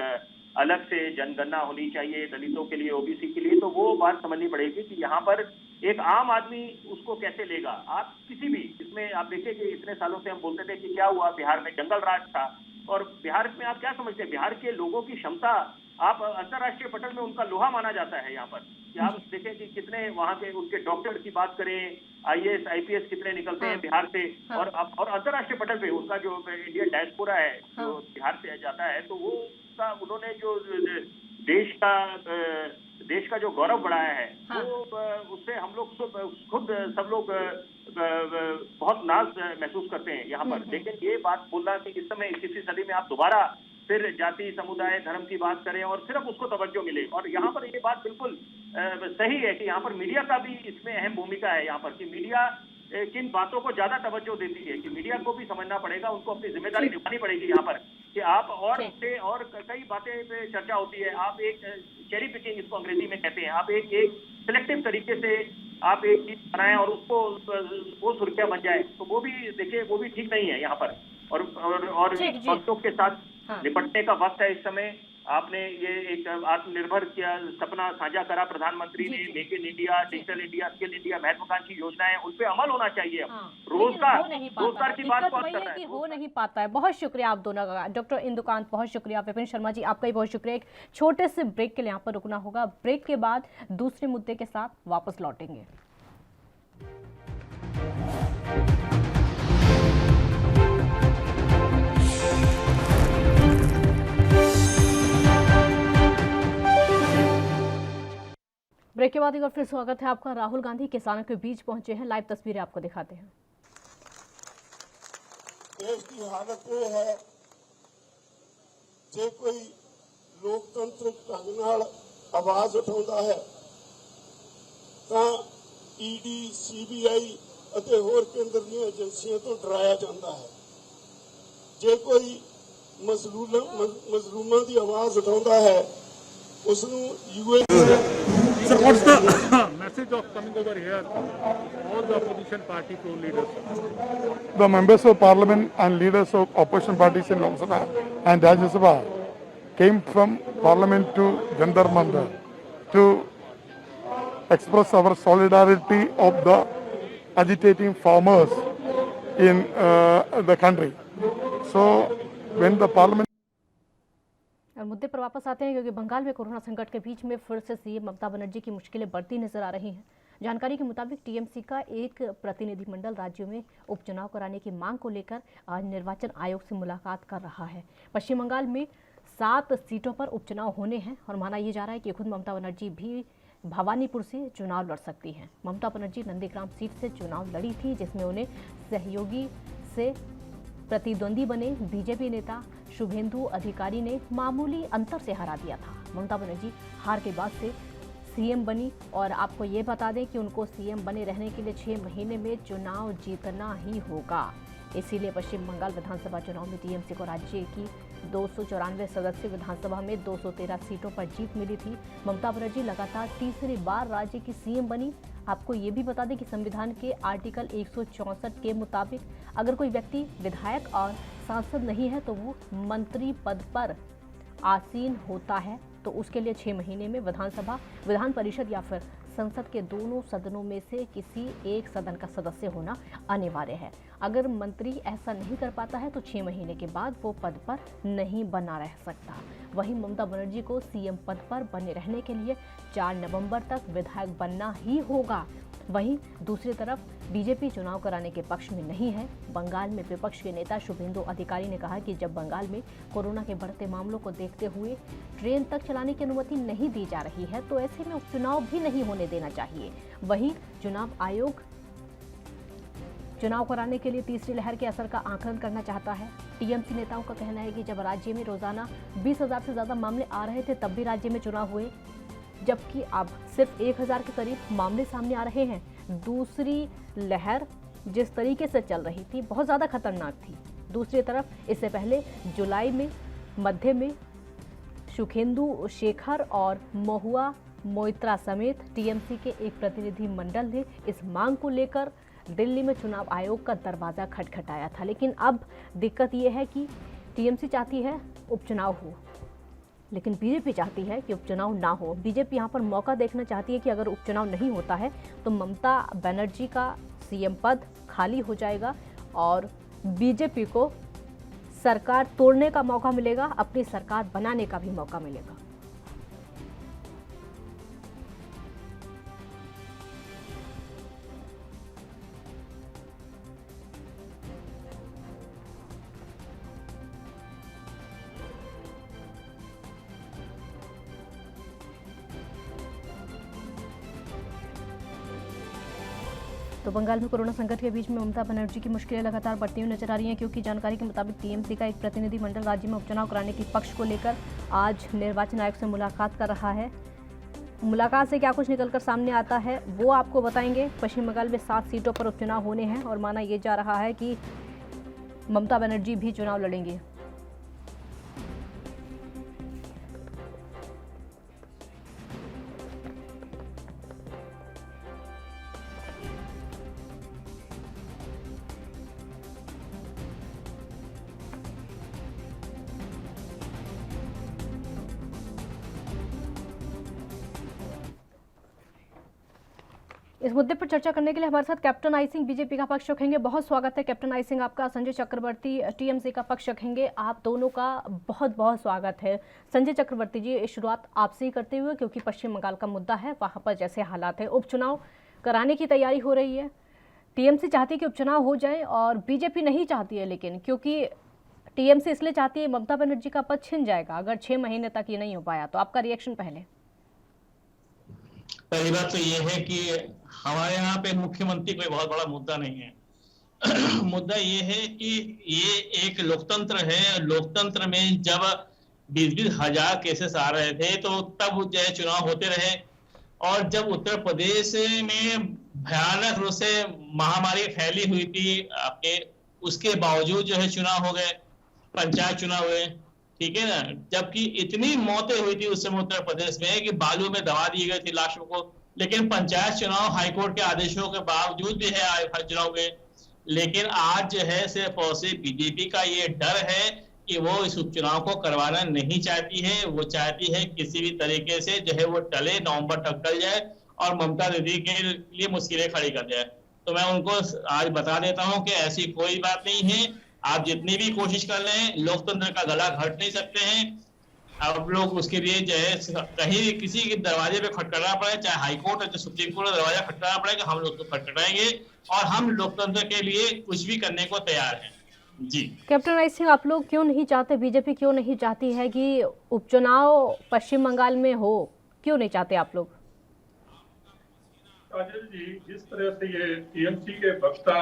अलग से जनगणना होनी चाहिए दलितों के लिए, ओबीसी के लिए, तो वो बात समझनी पड़ेगी कि यहाँ पर एक आम आदमी उसको कैसे लेगा। आप किसी भी इसमें आप देखिए कि इतने सालों से हम बोलते थे कि क्या हुआ, बिहार में जंगल राज था, और बिहार में आप क्या समझते हैं, बिहार के लोगों की क्षमता आप अंतर्राष्ट्रीय पटल में उनका लोहा माना जाता है यहाँ पर। कि आप देखें कि कितने वहाँ के उनके डॉक्टर की बात करें, आईएएस आईपीएस कितने निकलते हैं बिहार से, और अंतर्राष्ट्रीय पटल पे उनका जो इंडियन डायस्पोरा है जो बिहार से जाता है, तो वो उन्होंने जो देश का जो गौरव बढ़ाया है वो उससे हम लोग खुद सब लोग बहुत नाज महसूस करते हैं यहाँ पर। लेकिन ये बात बोलना कि इस समय 21वीं सदी में आप दोबारा फिर जाति समुदाय धर्म की बात करें और सिर्फ उसको तवज्जो मिले, और यहाँ पर ये बात बिल्कुल सही है कि यहाँ पर मीडिया का भी इसमें अहम भूमिका है यहाँ पर कि मीडिया किन बातों को ज्यादा तवज्जो देती है, कि मीडिया को भी समझना पड़ेगा, उनको अपनी जिम्मेदारी निभानी पड़ेगी यहाँ पर कि आप और कई बातें पे चर्चा होती है, आप एक चेरी पिकिंग इसको अंग्रेजी में कहते हैं, आप एक सिलेक्टिव तरीके से आप एक चीज बनाएं और उसको वो सुर्खियां बन जाए, तो वो भी देखिए वो भी ठीक नहीं है यहाँ पर। और वक्तों के साथ निपटने का वक्त है इस समय। आपने ये एक आत्मनिर्भर किया सपना साझा करा प्रधानमंत्री ने, make in India, digital India, skill India, महत्वाकांक्षी योजनाएं, उन पे अमल होना चाहिए। रोजगार की बात वही है कि हो नहीं पाता है। बहुत शुक्रिया आप दोनों का, डॉक्टर इंदुकांत बहुत शुक्रिया, विपिन शर्मा जी आपका भी बहुत शुक्रिया। एक छोटे से ब्रेक के लिए यहाँ पर रुकना होगा, ब्रेक के बाद दूसरे मुद्दे के साथ वापस लौटेंगे। ब्रेक के बाद एक बार फिर स्वागत है आपका। राहुल गांधी किसानों के बीच पहुंचे हैं, लाइव तस्वीरें आपको दिखाते हैं। देश की हालत ये है जे कोई लोकतंत्र ढंग नाल आवाज उठाउंदा है तां ईडी सीबीआई ਅਤੇ ਹੋਰ ਕੇਂਦਰ ਦੀਆਂ ਏਜੰਸੀਆਂ ਤੋਂ ਡਰਾਇਆ ਜਾਂਦਾ ਹੈ। ਜੇ ਕੋਈ ਮਜ਼ਲੂਮਾਂ ਦੀ ਆਵਾਜ਼ ਉਠਾਉਂਦਾ ਹੈ ਉਸ ਨੂੰ Sir, what's the message of coming over here? All the opposition party leaders. The members of parliament and leaders of opposition parties in Lok Sabha and Rajya Sabha came from parliament to Jantar Mandar to express our solidarity of the agitating farmers in the country. So when the parliament और मुद्दे पर वापस आते हैं, क्योंकि बंगाल में corona संकट के बीच में फिर से सीएम ममता बनर्जी की मुश्किलें बढ़ती नजर आ रही हैं। जानकारी के मुताबिक टीएमसी का एक प्रतिनिधिमंडल राज्यों में उपचुनाव कराने की मांग को लेकर आज निर्वाचन आयोग से मुलाकात कर रहा है। पश्चिम बंगाल में 7 सीटों पर उपचुनाव होने हैं और माना यह जा रहा है कि खुद ममता बनर्जी भी भवानीपुर से चुनाव लड़ सकती हैं। ममता बनर्जी नंदीग्राम सीट से चुनाव लड़ी थी, जिसमें उन्हें सहयोगी से प्रतिद्वंदी बने बीजेपी नेता शुभेंदु अधिकारी ने मामूली अंतर से हरा दिया था। ममता बनर्जी हार के बाद से सीएम बनी और आपको ये बता दें कि उनको सीएम बने रहने के लिए 6 महीने में चुनाव जीतना ही होगा। इसीलिए पश्चिम बंगाल विधानसभा चुनाव में टीएमसी को राज्य की 294 सदस्य विधानसभा में 213 सीटों पर जीत मिली थी। ममता बनर्जी लगातार तीसरी बार राज्य की सीएम बनी। आपको ये भी बता दें कि संविधान के आर्टिकल 164 के मुताबिक अगर कोई व्यक्ति विधायक और सांसद नहीं है तो वो मंत्री पद पर आसीन होता है, तो उसके लिए 6 महीने में विधानसभा, विधान परिषद या फिर संसद के दोनों सदनों में से किसी एक सदन का सदस्य होना अनिवार्य है। अगर मंत्री ऐसा नहीं कर पाता है तो 6 महीने के बाद वो पद पर नहीं बना रह सकता। वहीं ममता बनर्जी को सीएम पद पर बने रहने के लिए 4 नवंबर तक विधायक बनना ही होगा। वहीं दूसरी तरफ बीजेपी चुनाव कराने के पक्ष में नहीं है। बंगाल में विपक्ष के नेता शुभेंदु अधिकारी ने कहा कि जब बंगाल में कोरोना के बढ़ते मामलों को देखते हुए ट्रेन तक चलाने की अनुमति नहीं दी जा रही है तो ऐसे में उपचुनाव भी नहीं होने देना चाहिए। वहीं चुनाव आयोग चुनाव कराने के लिए तीसरी लहर के असर का आकलन करना चाहता है। टीएमसी नेताओं का कहना है कि जब राज्य में रोजाना 20,000 से ज्यादा मामले आ रहे थे तब भी राज्य में चुनाव हुए, जबकि अब सिर्फ 1,000 के करीब मामले सामने आ रहे हैं। दूसरी लहर जिस तरीके से चल रही थी बहुत ज़्यादा खतरनाक थी। दूसरी तरफ इससे पहले जुलाई में मध्य में सुखेंदु शेखर और महुआ मोइत्रा समेत टीएमसी के एक प्रतिनिधि मंडल ने इस मांग को लेकर दिल्ली में चुनाव आयोग का दरवाज़ा खटखटाया था। लेकिन अब दिक्कत ये है कि टीएमसी चाहती है उपचुनाव हो, लेकिन बीजेपी चाहती है कि उपचुनाव ना हो। बीजेपी यहाँ पर मौका देखना चाहती है कि अगर उपचुनाव नहीं होता है तो ममता बनर्जी का सीएम पद खाली हो जाएगा और बीजेपी को सरकार तोड़ने का मौका मिलेगा, अपनी सरकार बनाने का भी मौका मिलेगा। तो बंगाल में कोरोना संकट के बीच में ममता बनर्जी की मुश्किलें लगातार बढ़ती हुई नजर आ रही हैं, क्योंकि जानकारी के मुताबिक टीएमसी का एक प्रतिनिधिमंडल राज्य में उपचुनाव कराने के पक्ष को लेकर आज निर्वाचन आयोग से मुलाकात कर रहा है। मुलाकात से क्या कुछ निकलकर सामने आता है वो आपको बताएंगे। पश्चिम बंगाल में 7 सीटों पर उपचुनाव होने हैं और माना यह जा रहा है कि ममता बनर्जी भी चुनाव लड़ेंगे। इस मुद्दे पर चर्चा करने के लिए हमारे साथ कैप्टन आई सिंह बीजेपी का पक्ष रखेंगे। बहुत स्वागत है कैप्टन आई सिंह आपका। संजय चक्रवर्ती टीएमसी का पक्ष रखेंगे। आप दोनों का बहुत बहुत स्वागत है। संजय चक्रवर्ती जी, शुरुआत आपसे ही करते हुए, क्योंकि पश्चिम बंगाल का मुद्दा है, वहाँ पर जैसे हालात है, उपचुनाव कराने की तैयारी हो रही है। टीएमसी चाहती है कि उपचुनाव हो जाए और बीजेपी नहीं चाहती है, लेकिन क्योंकि टीएमसी इसलिए चाहती है ममता बनर्जी का पद छिन जाएगा अगर 6 महीने तक ये नहीं हो पाया। तो आपका रिएक्शन पहली बात तो ये है कि हमारे यहाँ पे मुख्यमंत्री कोई बहुत बड़ा मुद्दा नहीं है। मुद्दा ये है कि ये एक लोकतंत्र है। लोकतंत्र में जब 20-20 हजार केसेस आ रहे थे तो तब जो है चुनाव होते रहे, और जब उत्तर प्रदेश में भयानक रूप से महामारी फैली हुई थी आपके, उसके बावजूद जो है चुनाव हो गए, पंचायत चुनाव हुए, ठीक है ना। जबकि इतनी मौतें हुई थी उस समय उत्तर प्रदेश में कि बालू में दबा दी गई थी लाशों को, लेकिन पंचायत चुनाव हाईकोर्ट के आदेशों के बावजूद भी है चुनाव हुए। लेकिन आज जो है सिर्फ और सिर्फ बीजेपी का ये डर है कि वो इस उपचुनाव को करवाना नहीं चाहती है। वो चाहती है किसी भी तरीके से जो है वो टले, नवंबर तक टल जाए और ममता दीदी के लिए मुश्किलें खड़ी कर जाए। तो मैं उनको आज बता देता हूँ कि ऐसी कोई बात नहीं है। आप जितनी भी कोशिश कर लें, लोकतंत्र का गला घट नहीं सकते हैं। आप लोग उसके लिए जो है कहीं किसी के दरवाजे पे खटखटाना पड़े, चाहे हाईकोर्ट या सुप्रीम कोर्ट का दरवाजा खटखटाना पड़ेगा, हम लोग तो खटखटाएंगे और हम लोकतंत्र के लिए कुछ भी करने को तैयार हैं। जी कैप्टन आई सिंह, आप लोग क्यों नहीं चाहते, बीजेपी क्यों नहीं चाहती है कि उपचुनाव पश्चिम बंगाल में हो? क्यों नहीं चाहते आप लोग? काजल जी, जिस तरह से ये टीएमसी के वक्ता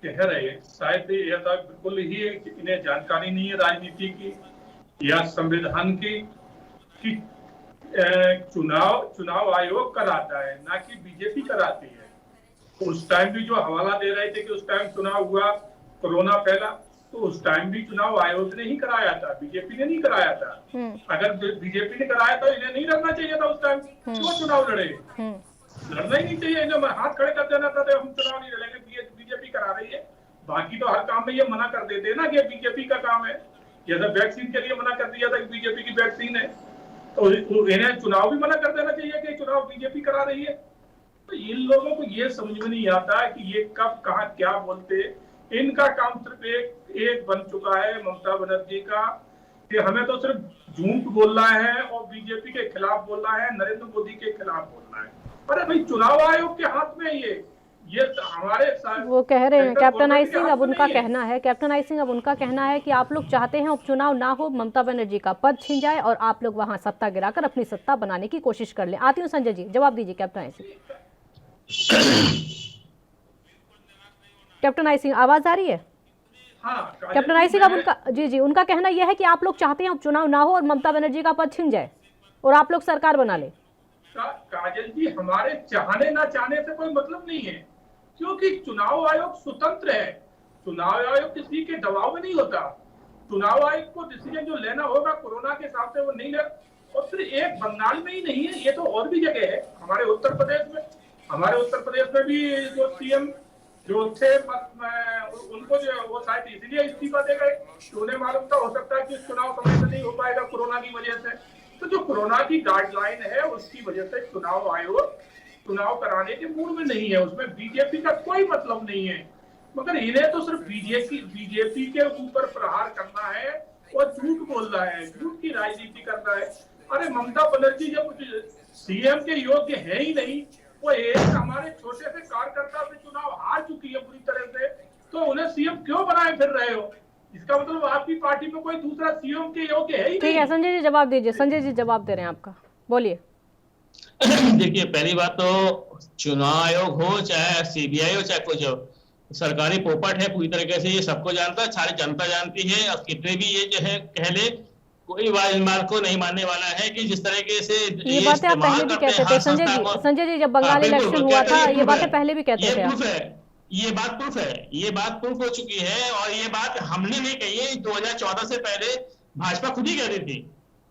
कह रहे, शायद यह बिल्कुल ही इन्हें जानकारी नहीं है राजनीति की या संविधान की, कि चुनाव आयोग कराता है, ना कि बीजेपी कराती है। उस टाइम भी जो हवाला दे रहे थे कि उस टाइम चुनाव हुआ, कोरोना फैला, तो उस टाइम भी चुनाव आयोग ने ही कराया था, बीजेपी ने नहीं कराया था। अगर बीजेपी ने कराया तो इन्हें नहीं लड़ना चाहिए था उस टाइम। क्यों चुनाव लड़े? लड़ना ही नहीं चाहिए, इन्हें हाथ खड़े कर देना था, हम चुनाव नहीं लड़ेंगे, बीजेपी करा रही है। बाकी तो हर काम में ये मना कर देते हैं ना कि बीजेपी का काम है। जैसे वैक्सीन के लिए मना कर दिया था कि बीजेपी की वैक्सीन है, तो इन्हें चुनाव भी मना कर देना चाहिए कि चुनाव बीजेपी करा रही है। तो इन लोगों को ये समझ में नहीं आता है कि ये कब कहाँ क्या बोलते। इनका काम सिर्फ एक बन चुका है ममता बनर्जी का, कि हमें तो सिर्फ झूठ बोलना है और बीजेपी के खिलाफ बोलना है, नरेंद्र मोदी के खिलाफ बोलना है। अरे भाई चुनाव आयोग के हाथ में ये हमारे वो कह रहे हैं कैप्टन आई सिंह, अब उनका कहना है, कैप्टन आई सिंह अब उनका कहना है कि आप लोग चाहते हैं उपचुनाव ना हो, ममता बनर्जी का पद छीन जाए और आप लोग वहां सत्ता गिराकर अपनी सत्ता बनाने की कोशिश कर लें। आती हूँ संजय जी, जवाब दीजिए captain I Singh. Captain I Singh आवाज आ रही है? हाँ, कैप्टन आई सिंह अब उनका जी उनका कहना यह है कि आप लोग चाहते हैं उपचुनाव ना हो और ममता बनर्जी का पद छिन जाए और आप लोग सरकार बना ले। काजल जी, हमारे चाहने ना चाहने से कोई मतलब नहीं है, क्योंकि चुनाव आयोग स्वतंत्र है। चुनाव आयोग किसी के दबाव में नहीं होता। चुनाव आयोग को डिसीजन जो लेना होगा कोरोना के हिसाब से वो नहीं ले। और सिर्फ एक बंगाल में ही नहीं है, ये तो और भी जगह है। हमारे उत्तर प्रदेश में भी जो सीएम जो थे उनको जो वो शायद इसीलिए इस्तीफा दे गए, उन्हें मालूम था हो सकता है कि चुनाव समय से नहीं हो पाएगा कोरोना की वजह से। तो जो कोरोना की गाइडलाइन है उसकी वजह से चुनाव आयोग चुनाव कराने के मूड में नहीं है, उसमें बीजेपी का कोई मतलब नहीं है। मगर इन्हें तो सिर्फ बीजेपी के ऊपर प्रहार करना है और झूठ बोलना है, झूठ की राजनीति करना है। अरे ममता बनर्जी जब सीएम के योग्य है ही नहीं, वो एक हमारे छोटे से कार्यकर्ता से चुनाव हार चुकी है पूरी तरह से, तो उन्हें सीएम क्यों बनाए फिर रहे हो? इसका मतलब आपकी पार्टी में कोई दूसरा सीएम के योग्य है ही नहीं। ठीक है संजय जी जवाब दीजिए। संजय जी जवाब दे रहे हैं आपका, बोलिए। देखिए, पहली बात तो चुनाव आयोग हो चाहे सीबीआई हो चाहे कुछ हो, सरकारी पोपट है पूरी तरीके से, ये सबको जानता है, सारी जनता जानती है। और कितने भी ये जो है कह ले, कोई वाद को नहीं मानने वाला है कि जिस तरीके से ये बातें आप पहले भी कहते थे संजय जी जब बंगाल इलेक्शन हुआ था, ये बातें पहले भी कहते थे। ये बात प्रूफ हो चुकी है। और ये बात हमने नहीं कही है, 2014 से पहले भाजपा खुद ही कह रही थी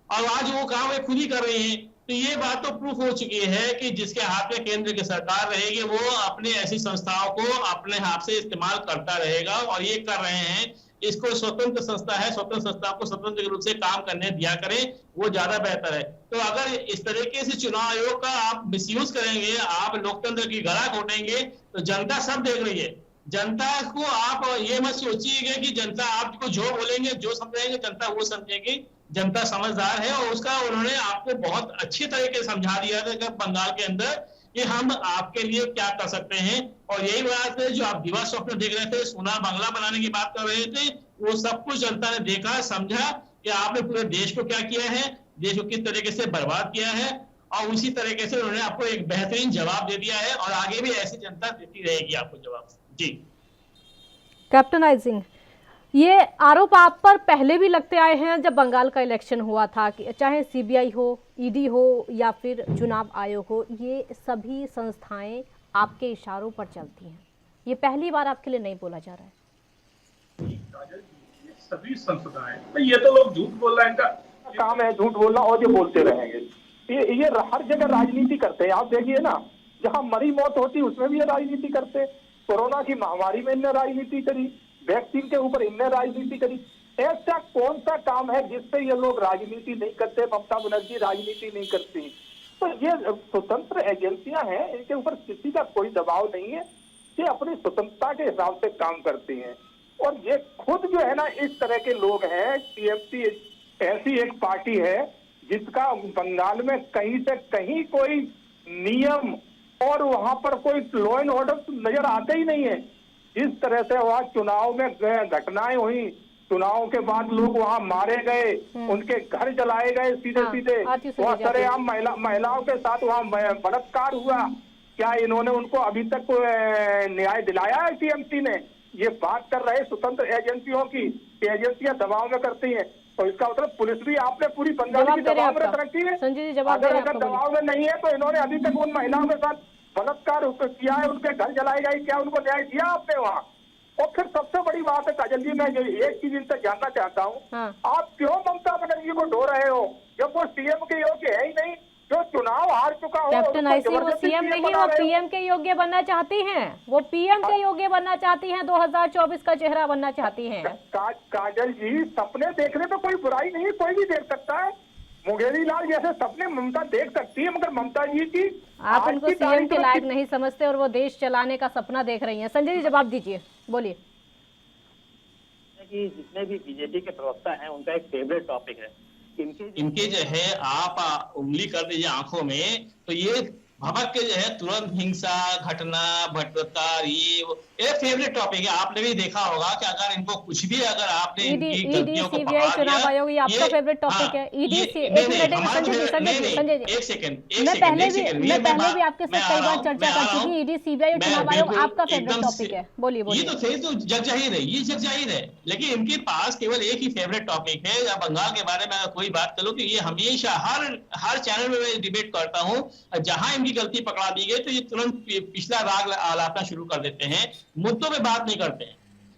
और आज वो काम है खुद ही कर रही है। तो ये बात तो प्रूफ हो चुकी है कि जिसके हाथ में केंद्र की सरकार रहेगी वो अपने ऐसी संस्थाओं को अपने हाथ से इस्तेमाल करता रहेगा और ये कर रहे हैं। इसको स्वतंत्र संस्था है, स्वतंत्र संस्था को स्वतंत्र रूप से काम करने दिया करें, वो ज्यादा बेहतर है। तो अगर इस तरीके से चुनाव आयोग का आप मिसयूज करेंगे, आप लोकतंत्र की गला घोटेंगे, तो जनता सब देख रही है। जनता को आप ये मत सोचिएगा कि जनता आपको जो बोलेंगे जो समझेंगे जनता वो समझेगी। जनता समझदार है और उसका उन्होंने आपको बहुत अच्छी तरीके से समझा दिया था बंगाल के अंदर कि हम आपके लिए क्या कर सकते हैं। और यही बात है जो आप दिवा स्वप्न देख रहे थे, सोना बांग्ला बनाने की बात कर रहे थे, वो सब कुछ जनता ने देखा समझा कि आपने पूरे देश को क्या किया है, देश को किस तरीके से बर्बाद किया है। और उसी तरीके से उन्होंने आपको एक बेहतरीन जवाब दे दिया है और आगे भी ऐसी जनता देती रहेगी आपको जवाब। जी कैप्टन आई सिंह, ये आरोप आप पर पहले भी लगते आए हैं जब बंगाल का इलेक्शन हुआ था कि चाहे सीबीआई हो, ईडी हो या फिर चुनाव आयोग हो, ये सभी संस्थाएं आपके इशारों पर चलती हैं। ये पहली बार आपके लिए नहीं बोला जा रहा है। ये सभी संस्थाएं, ये तो लोग झूठ बोल रहे हैं, इनका काम है झूठ बोलना और ये बोलते रहेंगे। ये हर जगह राजनीति करते हैं। आप देखिए ना, जहाँ मरी मौत होती उसमें भी ये राजनीति करते। कोरोना की महामारी में इनने राजनीति करी, वैक्सीन के ऊपर इनने राजनीति करी। ऐसा कौन सा काम है जिससे ये लोग राजनीति नहीं करते? ममता बनर्जी राजनीति नहीं करती। तो ये स्वतंत्र एजेंसियां हैं, इनके ऊपर किसी का कोई दबाव नहीं है, ये अपनी स्वतंत्रता के हिसाब से काम करती हैं। और ये खुद जो है ना इस तरह के लोग हैं। टीएमसी ऐसी एक पार्टी है जिसका बंगाल में कहीं से कहीं कोई नियम और वहां पर कोई लॉ एंड ऑर्डर नजर आते ही नहीं है। जिस तरह से वहाँ चुनाव में घटनाएं हुई, चुनाव के बाद लोग वहाँ मारे गए, उनके घर जलाए गए सीधे वहाँ सरेआम महिलाओं के साथ वहाँ बलात्कार हुआ। क्या इन्होंने उनको अभी तक न्याय दिलाया है? टीएमसी ने ये बात कर रहे स्वतंत्र एजेंसियों की, एजेंसियां दबाव में करती हैं। तो इसका मतलब पुलिस भी आपने पूरी बंगाल की दबाव में रखी है। अगर दबाव में नहीं है तो इन्होंने अभी तक उन महिलाओं के साथ बलात्कार किया है, उनके घर जलाए गए, क्या उनको न्याय दिया आपने वहाँ? और फिर सबसे बड़ी बात है काजल जी, मैं एक चीज इनसे जानना चाहता हूँ, आप क्यों ममता बनर्जी को ढो रहे हो जब वो सीएम के योग्य है ही नहीं? जो चुनाव हार चुका हो कैप्टन आईसी वो जबरदस्ती सीएम PM नहीं, बना वो रहे हो। पीएम के योग्य बनना चाहती हैं, वो पीएम के योग्य बनना चाहती हैं, 2024 का चेहरा बनना चाहती हैं। काजल जी, सपने देखने में कोई बुराई नहीं है, कोई भी देख सकता है। मुंगेरी लाल जैसे सपने ममता देख सकती है, मगर ममता जी की आप आज उनको की सीएम तारीख के में लायक नहीं समझते और वो देश चलाने का सपना देख रही हैं। संजय जी जवाब दीजिए, बोलिए। कि जितने भी बीजेपी के प्रवक्ता हैं उनका एक फेवरेट टॉपिक है इनके जो है आप उंगली कर दीजिए आंखों में तो ये भभक के जो है तुरंत हिंसा घटना भ्रष्टाचार ये फेवरेट टॉपिक है। आपने भी देखा होगा कि अगर इनको कुछ भी अगर आपने इनकी गलतियों को पकड़ा चुनाव दिया, आयोग ये आपका फेवरेट टॉपिक है। ईडी एक मिनट संजय जी मैं पहले भी आपके साथ कई बार चर्चा कर चुकी हूँ। ईडी सीबीआई और चुनाव आयोग आपका फेवरेट टॉपिक है। बोलिए ये तो थे तो जग जाहिर है, ये जग जाहिर है, लेकिन इनके पास केवल एक ही फेवरेट टॉपिक है। या बंगाल के बारे में कोई बात करो तो ये हमेशा हर चैनल में मैं डिबेट करता हूँ, जहां इनकी गलती पकड़ा दी गई तो ये तुरंत पिछला राग आलापना शुरू कर देते हैं, मुद्दों पे बात नहीं करते हैं।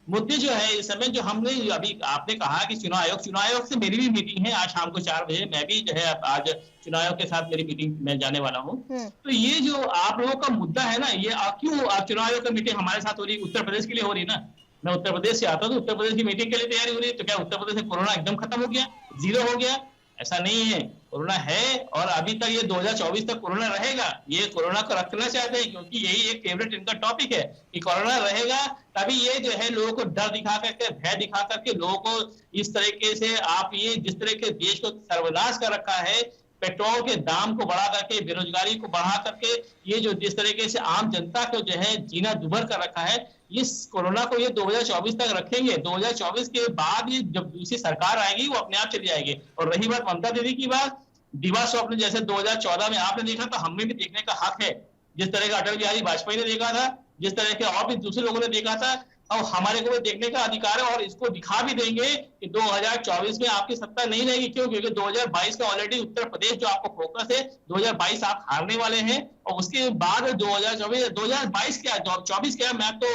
मुद्दे जो है इस समय जो हमने अभी आपने कहा कि चुनाव आयोग से मेरी भी मीटिंग है आज शाम को 4 बजे, मैं भी जो है आज चुनाव आयोग के साथ मेरी मीटिंग में जाने वाला हूँ। तो ये जो आप लोगों का मुद्दा है ना, ये क्यों आप चुनाव आयोग की मीटिंग हमारे साथ हो रही, उत्तर प्रदेश के लिए हो रही ना। मैं उत्तर प्रदेश से आता हूँ तो उत्तर प्रदेश की मीटिंग के लिए तैयारी हो रही है, तो क्या उत्तर प्रदेश में कोरोना एकदम खत्म हो गया, जीरो हो गया? ऐसा नहीं है, कोरोना है और अभी तक ये 2024 तक कोरोना रहेगा। ये कोरोना को रखना चाहते हैं क्योंकि यही एक फेवरेट इनका टॉपिक है कि कोरोना रहेगा, तभी ये जो है लोगों को डर दिखा करके भय दिखा करके लोगों को इस तरीके से आप ये जिस तरह के देश को सर्वनाश कर रखा है, पेट्रोल के दाम को बढ़ा करके बेरोजगारी को बढ़ा करके ये जो जिस तरीके से आम जनता को जो है जीना दुभर कर रखा है, इस कोरोना को ये 2024 तक रखेंगे। 2024 के बाद ये जब दूसरी सरकार आएगी वो अपने आप चली जाएगी। और रही बात ममता दीदी की बात, दिवा स्वप्न जैसे 2014 में आपने देखा तो हमें भी देखने का हक है। जिस तरह का अटल बिहारी वाजपेयी ने देखा था, जिस तरह के और भी दूसरे लोगों ने देखा था, और हमारे को भी देखने का अधिकार है और इसको दिखा भी देंगे कि 2024 में आपकी सत्ता नहीं रहेगी। क्यों? क्योंकि 2022 का ऑलरेडी उत्तर प्रदेश जो आपको फोकस है, 2022 आप हारने वाले हैं और उसके बाद 2022 क्या 24 क्या, मैं तो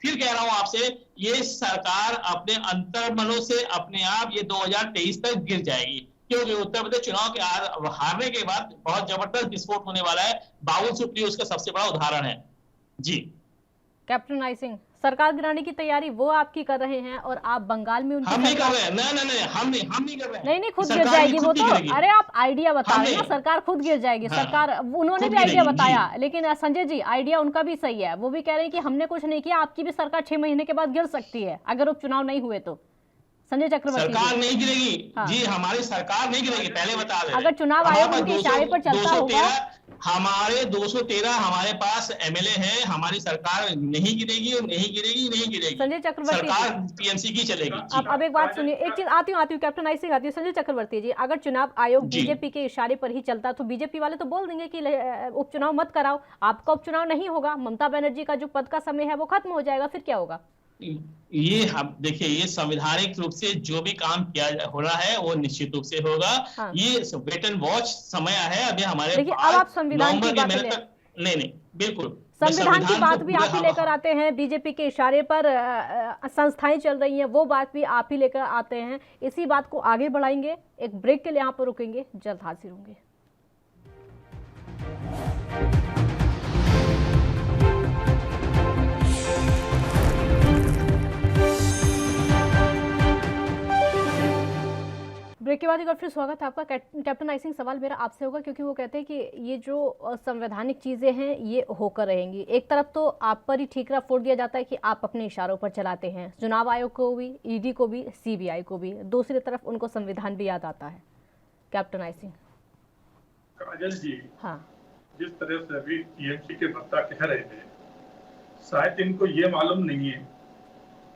फिर कह रहा हूं आपसे, ये सरकार अपने अंतर्मनों से अपने आप ये 2023 तक गिर जाएगी। क्योंकि उत्तर प्रदेश चुनाव के हारने के बाद बहुत जबरदस्त विस्फोट होने वाला है। बाबुल सुप्रियो उसका सबसे बड़ा उदाहरण है। जी कैप्टन आई सिंह, सरकार गिराने की तैयारी वो आपकी कर रहे हैं और आप बंगाल में उनकी हम नहीं कर रहे हैं। नहीं हम नहीं कर रहे हैं। नहीं खुद गिर जाएगी वो तो। अरे आप आइडिया बता रहे हैं ना, सरकार खुद गिर जाएगी। हाँ, सरकार उन्होंने भी आइडिया बताया, लेकिन संजय जी आइडिया उनका भी सही है। वो भी कह रहे हैं कि हमने कुछ नहीं किया, आपकी भी सरकार 6 महीने के बाद गिर सकती है अगर उपचुनाव नहीं हुए तो। संजय चक्रवर्ती, सरकार नहीं गिरेगी। हाँ। जी हमारी सरकार नहीं गिरेगी, पहले बता दें। अगर चुनाव आयोग उनके इशारे पर चलता होगा, हमारे 213 हमारे पास एमएलए है, हमारी सरकार नहीं गिरेगी। संजय चक्रवर्ती, सरकार पीएमसी की चलेगी। अब एक बात सुनिए, एक चीज आती हूँ कैप्टन आई सिंह आती हूँ। संजय चक्रवर्ती जी, अगर चुनाव आयोग बीजेपी के इशारे पर ही चलता तो बीजेपी वाले तो बोल देंगे कि उपचुनाव मत कराओ, आपका उपचुनाव नहीं होगा, ममता बनर्जी का जो पद का समय है वो खत्म हो जाएगा, फिर क्या होगा? ये हम देखिए, ये संवैधानिक रूप से जो भी काम किया हो रहा है वो निश्चित रूप से होगा। हाँ। ये वेट एंड वॉच समय है अभी हमारे। देखिए अब आप संविधान की बात नहीं बिल्कुल संविधान की बात भी आप ही लेकर आते हैं। बीजेपी के इशारे पर संस्थाएं चल रही हैं, वो बात भी आप ही लेकर आते हैं। इसी बात को आगे बढ़ाएंगे, एक ब्रेक के लिए यहाँ पर रुकेंगे, जल्द हाजिर होंगे। ब्रेक के बाद एक बार फिर स्वागत है आपका। कैप्टन आई सिंह, सवाल मेरा आपसे होगा क्योंकि वो कहते हैं कि ये जो संवैधानिक चीज़ें हैं ये होकर रहेंगी। एक तरफ तो आप पर ही ठीकरा फोड़ दिया जाता है कि आप अपने इशारों पर चलाते हैं, चुनाव आयोग को भी, ईडी को भी, सीबीआई को भी, दूसरी तरफ उनको संविधान भी याद आता है। Captain I Singh. काजल जी, हाँ, जिस तरह से अभी टीएमसी के वक्ता कह रहे थे, शायद इनको ये मालूम नहीं है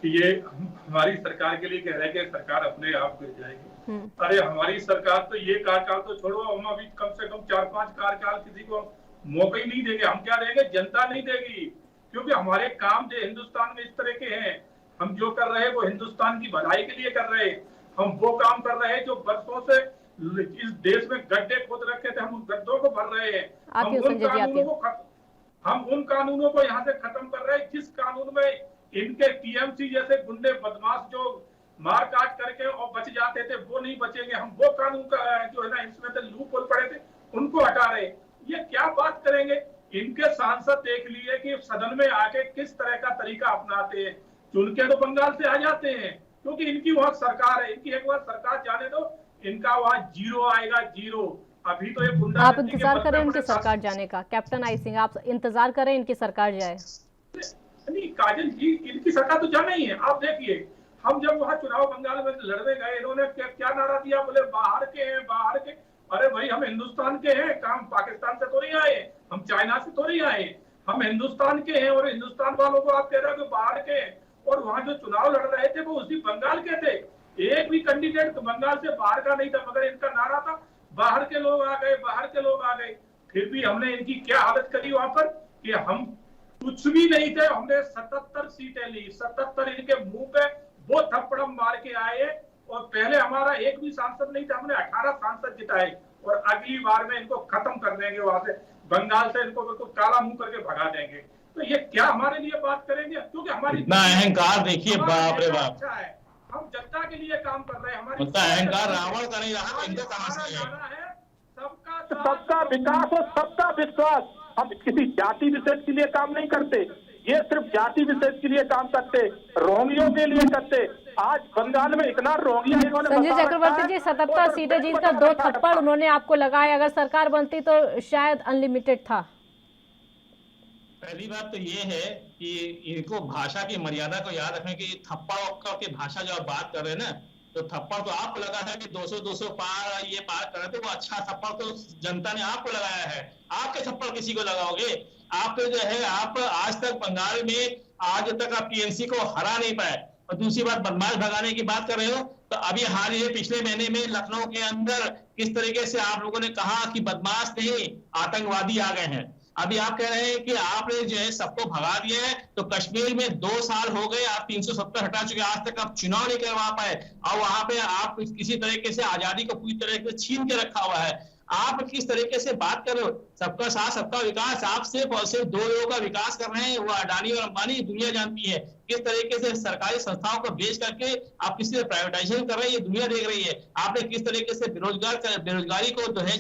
कि ये हमारी सरकार के लिए कह रहे हैं कि सरकार अपने आप गिर जाएगी। अरे हमारी सरकार तो ये कार्यकाल तो छोड़ो, हम अभी कम से कम 4-5 कार्यकाल किसी को मौका ही नहीं देंगे। हम क्या देंगे? जनता नहीं देगी, क्योंकि हमारे काम जो हिंदुस्तान में इस तरह के हैं, हम जो कर रहे हैं वो हिंदुस्तान की भलाई के लिए कर रहे हैं। हम वो काम कर रहे हैं जो बरसों से इस देश में गड्ढे खोद रखे थे, हम उन गड्ढों को भर रहे हैं। हम उन कानूनों को यहाँ से खत्म कर रहे हैं जिस कानून में इनके टीएमसी जैसे गुंडे बदमाश जो मार काट करके और बच जाते थे वो नहीं बचेंगे। हम वो कानून का जो है ना इसमें तो लूप होल पड़े थे उनको हटा रहे, ये क्या बात करेंगे। इनके सांसद देख लिए कि सदन में आके किस तरह का तरीका अपनाते हैं, चुन के तो बंगाल से आ जाते हैं क्योंकि इनकी वहां सरकार है, इनकी एक बार सरकार जाने दो, इनका वहां जीरो आएगा, जीरो। अभी तो ये गुंडा आप इंतजार करें इनकी सरकार जाने का, कैप्टन आई सिंह आप इंतजार करें इनकी सरकार जाए। नहीं काजल जी, इनकी सरकार तो जाना ही है। आप देखिए, हम जब वहां चुनाव बंगाल में लड़ने गए, इन्होंने क्या नारा दिया, बोले बाहर के हैं, बाहर के। अरे भाई हम हिंदुस्तान के हैं, काम पाकिस्तान से तो नहीं आए, हम चाइना से तो नहीं आए, हम हिंदुस्तान के हैं। और हिंदुस्तान वालों को आप कह रहे हो कि बाहर के हैं, और वहां जो चुनाव लड़ रहे थे वो उसी बंगाल के थे। एक भी कैंडिडेट बंगाल से बाहर का नहीं था, मगर इनका नारा था बाहर के लोग आ गए, बाहर के लोग आ गए। फिर भी हमने इनकी क्या हालत करी वहां पर कि हम कुछ भी नहीं थे, हमने 77 सीटें ली, 77 इनके मुंह पे वो थप्पड़ मार के आए। और पहले हमारा एक भी सांसद नहीं था, हमने 18 सांसद जिताए, और अगली बार में इनको खत्म कर देंगे वहां से, बंगाल से इनको बिल्कुल काला मुंह करके भगा देंगे। तो ये क्या हमारे लिए बात करेंगे, क्योंकि हमारी इतना अहंकार देखिए, बाप रे बाप। अच्छा है, हम जनता के लिए काम कर रहे हैं, हमारी उतना अहंकार रावण का नहीं रहा, इनका कहां से है। सबका विकास और सबका विश्वास। हम किसी जाति विशेष के लिए काम नहीं करते, ये सिर्फ जाति विशेष के लिए काम करते, रोहिंग्यों के लिए करते। आज बंगाल में इतना रोहिंग्या इन्होंने संजय चक्रवर्ती जी 77 सीटें जीतकर 2 थप्पड़ उन्होंने आपको लगाए, अगर सरकार बनती तो शायद अनलिमिटेड था। पहली बात तो ये है कि इनको भाषा की मर्यादा को याद रखें कि थप्पड़ की भाषा जो आप बात कर रहे हैं ना, तो थप्पड़ तो आपको लगा है कि 200 पार ये पार कर रहे थे, वो अच्छा थप्पड़ तो जनता ने आपको लगाया है। आपके थप्पड़ किसी को लगाओगे? आप जो है, आप आज तक बंगाल में आज तक आप टीएमसी को हरा नहीं पाए। और दूसरी बात, बदमाश भगाने की बात कर रहे हो, तो अभी हाल ही पिछले महीने में लखनऊ के अंदर किस तरीके से आप लोगों ने कहा कि बदमाश नहीं आतंकवादी आ गए हैं। अभी आप कह रहे हैं कि आपने जो है सबको भगा दिया है, तो कश्मीर में 2 साल हो गए, आप 370 हटा चुके, आज तक आप चुनाव नहीं करवा पाए, और वहां पे आप किसी तरीके से आजादी को पूरी तरह से छीन के रखा हुआ है। आप किस तरीके से बात कर रहे हो? सबका साथ सबका विकास, आप सिर्फ और सिर्फ 2 लोगों का विकास कर रहे हैं, वो अडानी और अंबानी, दुनिया जानती है। किस तरीके से सरकारी संस्थाओं को बेच करके आप किसी से प्राइवेटाइजेशन कर रहे हैं, ये दुनिया देख रही है। आपने किस तरीके से बेरोजगारी को जो है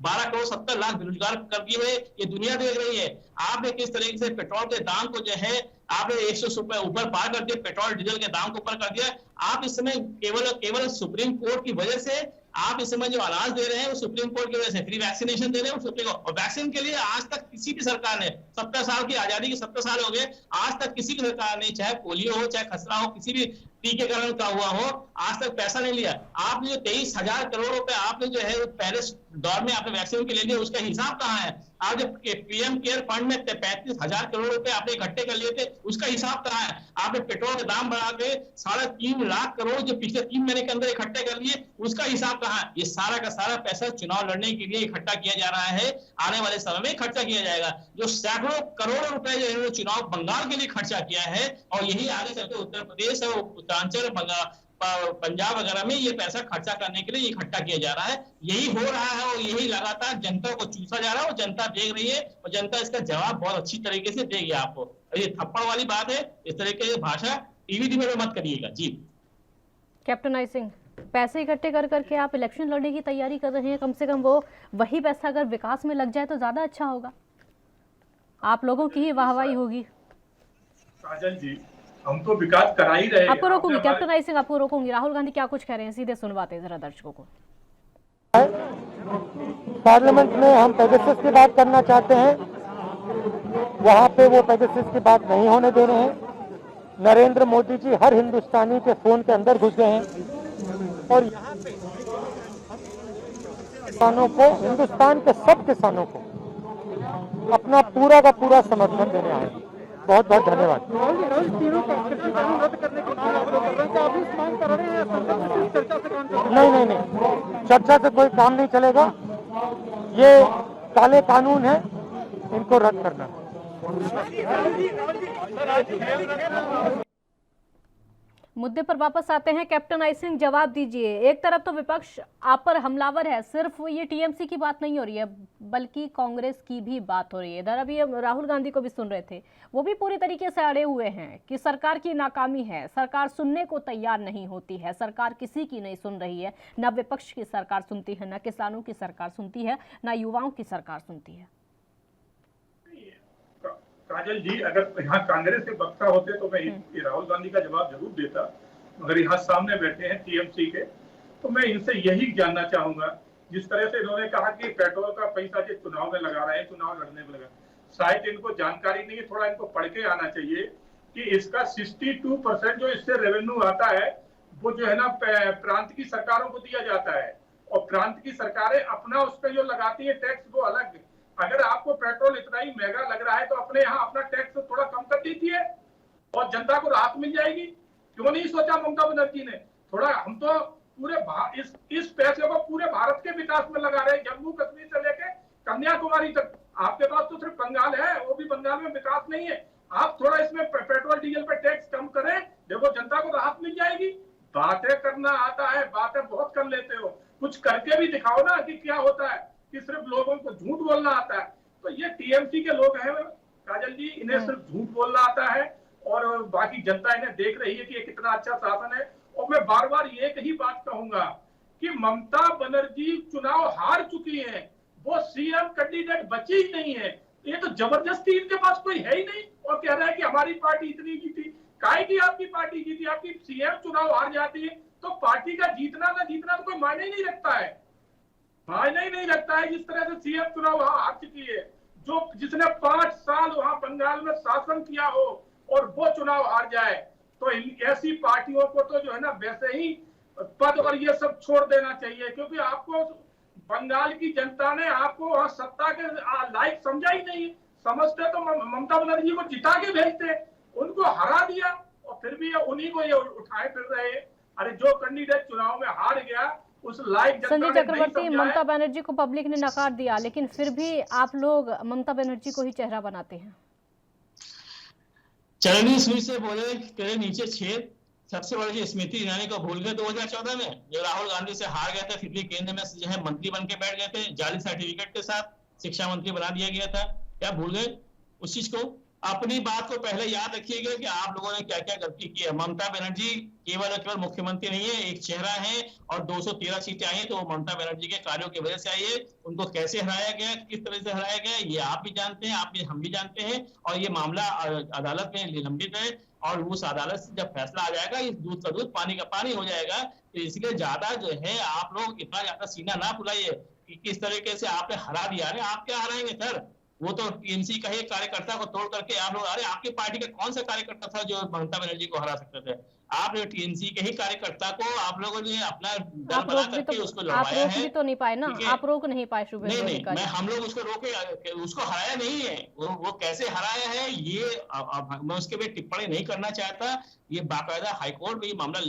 12 करोड़ 70 लाख बेरोजगार कर दिए हुए, ये दुनिया देख रही है। आपने किस तरीके से पेट्रोल के दाम को जो है आपने 100 रुपए ऊपर पार कर दिया, पेट्रोल डीजल के दाम को ऊपर कर दिया। आप इस समय केवल सुप्रीम कोर्ट की वजह से आप इस समय जो अनाज दे रहे हैं वो सुप्रीम कोर्ट की वजह से, फ्री वैक्सीनेशन दे रहे हैं वो सुप्रीम कोर्ट। और वैक्सीन के लिए आज तक किसी भी सरकार ने, 70 साल की आजादी के 70 साल हो गए, आज तक किसी भी सरकार ने, चाहे पोलियो हो चाहे खसरा हो, किसी भी टीकाकरण का हुआ हो, आज तक पैसा नहीं लिया। आपने जो 23,000 करोड़ रुपए आपने जो है पहले दौर में आपने वैक्सीन के ले लिया, उसका हिसाब कहाँ है? आप जब पीएम केयर फंड में 35,000 करोड़ रुपए आपने इकट्ठे कर लिए थे, उसका हिसाब कहाँ है? आपने पेट्रोल के दाम बढ़ा के 3.5 लाख करोड़ जो पिछले 3 महीने के अंदर इकट्ठे कर लिए, उसका हिसाब कहाँ है? ये सारा का सारा पैसा चुनाव लड़ने के लिए इकट्ठा किया जा रहा है, आने वाले समय में खर्चा किया जाएगा। जो सैकड़ों करोड़ रुपए जो इन्होंने चुनाव बंगाल के लिए खर्चा किया है, और यही आगे चलकर उत्तर प्रदेश और उत्तरांचल पंजाब वगैरह में ये पैसा खर्चा करने के लिए इकट्ठा किया जा रहा है। यही हो रहा है और यही लगातार जनता को चूसा जा रहा है, और जनता देख रही है, और जनता इसका जवाब बहुत अच्छी तरीके से देगी आपको। ये थप्पड़ वाली बात है, इस तरह की भाषा टीवी में मत करिएगा। जी कैप्टन आई सिंह, पैसे इकट्ठे कर करके आप इलेक्शन लड़ने की तैयारी कर रहे हैं, कम से कम वो वही पैसा अगर विकास में लग जाए तो ज्यादा अच्छा होगा, आप लोगों की ही वाहवाही होगी। काजल जी, हम तो विकास करा ही रहे हैं। आपको रोकूंगी कैप्टन आई सिंह, आपको रोकूंगी। राहुल गांधी क्या कुछ कह रहे हैं, सीधे सुनवाते हैं जरा दर्शकों को। पार्लियामेंट में हम पेगासस की बात करना चाहते हैं, वहां पे वो पेगासस की बात नहीं होने दे रहे हैं। नरेंद्र मोदी जी हर हिंदुस्तानी के फोन के अंदर घुस गए हैं, और यहाँ पे किसानों को, हिंदुस्तान के सब किसानों को अपना पूरा का पूरा समर्थन देने आए। बहुत बहुत धन्यवाद। नहीं, चर्चा से कोई काम नहीं चलेगा, ये काले कानून है, इनको रद्द करना। मुद्दे पर वापस आते हैं। कैप्टन आई सिंह, जवाब दीजिए। एक तरफ तो विपक्ष आप पर हमलावर है, सिर्फ ये टीएमसी की बात नहीं हो रही है बल्कि कांग्रेस की भी बात हो रही है। इधर अभी हम राहुल गांधी को भी सुन रहे थे, वो भी पूरी तरीके से अड़े हुए हैं कि सरकार की नाकामी है, सरकार सुनने को तैयार नहीं होती है, सरकार किसी की नहीं सुन रही है। न विपक्ष की सरकार सुनती है, न किसानों की सरकार सुनती है, न युवाओं की सरकार सुनती है। काजल जी, अगर यहाँ कांग्रेस के वक्ता होते तो मैं राहुल गांधी का जवाब जरूर देता, मगर यहाँ सामने बैठे हैं टीएमसी के, तो मैं इनसे यही जानना चाहूंगा, जिस तरह से इन्होंने कहा कि पेट्रोल का पैसा जो चुनाव में लगा रहे हैं, चुनाव लड़ने में लगा, शायद इनको जानकारी नहीं है, थोड़ा इनको पढ़ के आना चाहिए कि इसका 62% जो इससे रेवेन्यू आता है वो जो है ना प्रांत की सरकारों को दिया जाता है, और प्रांत की सरकारें अपना उस पर जो लगाती है टैक्स वो अलग। अगर आपको पेट्रोल इतना ही महंगा लग रहा है तो अपने यहाँ अपना टैक्स थोड़ा कम कर दीजिए और जनता को राहत मिल जाएगी। क्यों नहीं सोचा ममता बनर्जी ने? थोड़ा हम तो पूरे इस पैसे को पूरे भारत के विकास में लगा रहे हैं, जम्मू कश्मीर से लेके कन्याकुमारी तक। आपके पास तो सिर्फ बंगाल है, वो भी बंगाल में विकास नहीं है। आप थोड़ा इसमें पेट्रोल डीजल पर टैक्स कम करें, देखो जनता को राहत मिल जाएगी। बातें करना आता है, बातें बहुत कर लेते हो, कुछ करके भी दिखाओ ना कि क्या होता है, कि सिर्फ लोगों को झूठ बोलना आता है। तो ये टीएमसी के लोग हैं काजल जी, इन्हें सिर्फ झूठ बोलना आता है और बाकी जनता इन्हें देख रही है कि ये कितना अच्छा शासन है। और मैं बार बार एक ही बात कहूंगा कि ममता बनर्जी चुनाव हार चुकी है, वो सीएम कैंडिडेट बची ही नहीं है। ये तो जबरदस्ती इनके पास कोई है ही नहीं और कह रहा है कि हमारी पार्टी इतनी जीती। काहे की आपकी पार्टी जीती? आपकी सीएम चुनाव हार जाती है तो पार्टी का जीतना ना जीतना तो कोई मायने ही नहीं रखता है, मायने ही नहीं रखता है। जिस तरह से सीएम चुनाव हार चुकी है, जिसने 5 साल वहां बंगाल में शासन किया हो और वो चुनाव हार जाए, तो ऐसी पार्टियों को तो जो है ना वैसे ही पद और ये सब छोड़ देना चाहिए, क्योंकि आपको बंगाल की जनता ने आपको वहां सत्ता के लायक समझा ही नहीं। समझते तो ममता बनर्जी को जिता के भेजते, उनको हरा दिया और फिर भी उन्हीं को ये उठाए फिर रहे। अरे जो कैंडिडेट चुनाव में हार गया उस लायक संजय चक्रवर्ती, ममता बनर्जी को पब्लिक ने नकार दिया, लेकिन फिर भी आप लोग ममता बनर्जी को ही चेहरा बनाते हैं। चरणी सुई से बोले तेरे नीचे छेद। सबसे बड़ी स्मृति ईरानी को भूल गए 2014 में, जो राहुल गांधी से हार गए थे, फिर भी केंद्र में जो है मंत्री बन के बैठ गए थे, जाली सर्टिफिकेट के साथ शिक्षा मंत्री बना दिया गया था। क्या भूल गए उस चीज को? अपनी बात को पहले याद रखिएगा कि आप लोगों ने क्या क्या गलती की है। ममता बनर्जी केवल और केवल मुख्यमंत्री नहीं है, एक चेहरा है, और 213 सीटें आई है तो ममता बनर्जी के कार्यों की वजह से आई है। उनको कैसे हराया गया, किस तरह से हराया गया, ये आप भी जानते हैं, आप भी, हम भी जानते हैं। और ये मामला अदालत में निलंबित है और उस अदालत से जब फैसला आ जाएगा, इस दूध का दूध पानी का पानी हो जाएगा। तो इसलिए ज्यादा जो है आप लोग इतना ज्यादा सीना ना फुलाइए कि किस तरीके से आपने हरा दिया। अरे आप क्या हराएंगे सर? वो तो टीएमसी का ही कार्यकर्ता को तोड़ करके आप लोग, अरे आपकी पार्टी का कौन सा कार्यकर्ता था जो ममता बनर्जी को हरा सकते थे? आपने टीएमसी के ही कार्यकर्ता को आप लोगों ने अपना दल बना करके उसको लड़वाया है। आप रोक भी तो नहीं पाए ना, आप रोक नहीं पाए शुभेंदु नहीं, मैं हम लोग उसको रोके, उसको हराया नहीं है। वो कैसे हराया है ये मैं उसके पे टिप्पणी नहीं करना चाहता। ये बाकायदा हाईकोर्ट में ये मामला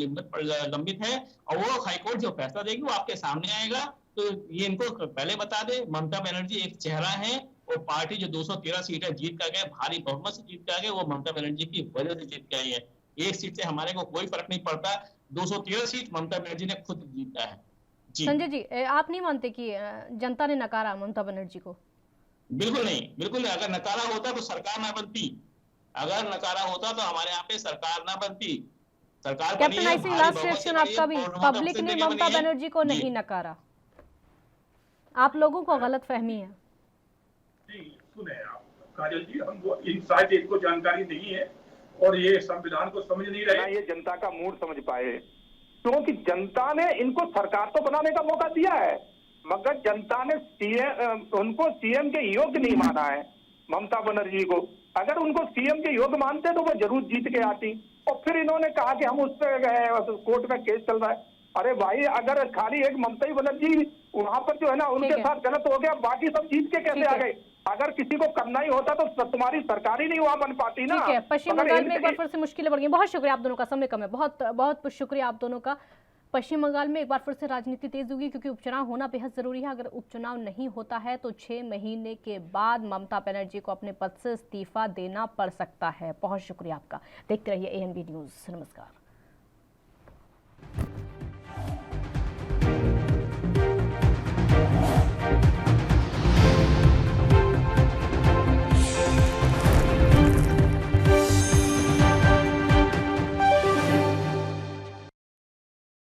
लंबित है और वो हाईकोर्ट जो फैसला देगी वो आपके सामने आएगा। तो ये इनको पहले बता दे, ममता बनर्जी एक चेहरा है और पार्टी जो 213 सीटें जीत कर गए, भारी बहुमत से जीत कर गए, वो ममता बनर्जी की वजह से जीत गई है। एक सीट से हमारे को कोई फर्क नहीं पड़ता, 213 सीट ममता बनर्जी ने खुद जीता है। जी संजय जी, आप नहीं मानते कि जनता ने नकारा ममता बनर्जी को? बिल्कुल नहीं, बिल्कुल नहीं। अगर नकारा होता तो सरकार ना बनती, अगर नकारा होता तो हमारे यहाँ पे सरकार ना बनती। सरकार captain I Singh, last reaction आपका भी। पब्लिक ने ममता बनर्जी को नहीं नकारा, आप लोगों को गलत फहमी है। सुने आप काजल जी, हम वो इन शायद इनको जानकारी नहीं है और ये संविधान को समझ नहीं रहे, ये जनता का मूड समझ पाए, क्योंकि जनता ने इनको सरकार तो बनाने का मौका दिया है, मगर जनता ने उनको सीएम के योग्य नहीं माना है। ममता बनर्जी को अगर उनको सीएम के योग्य मानते तो वो जरूर जीत के आती। और फिर इन्होंने कहा कि हम उस पर कोर्ट में केस चल रहा है। अरे भाई, अगर खाली एक ममता बनर्जी वहां पर जो है ना उनके साथ गलत हो गया, बाकी सब जीत के कैसे आ गए? अगर किसी को करना ही होता तो तुम्हारी सरकार ही नहीं वहां बन पाती ना। ठीक है, पश्चिम बंगाल में एक बार फिर से मुश्किलें बढ़ गई। बहुत शुक्रिया आप दोनों का, समय कम है, बहुत बहुत शुक्रिया आप दोनों का। पश्चिम बंगाल में एक बार फिर से राजनीति तेज होगी क्योंकि उपचुनाव होना बेहद जरूरी है। अगर उपचुनाव नहीं होता है तो 6 महीने के बाद ममता बनर्जी को अपने पद से इस्तीफा देना पड़ सकता है। बहुत शुक्रिया आपका। देखते रहिए ANB न्यूज़। नमस्कार।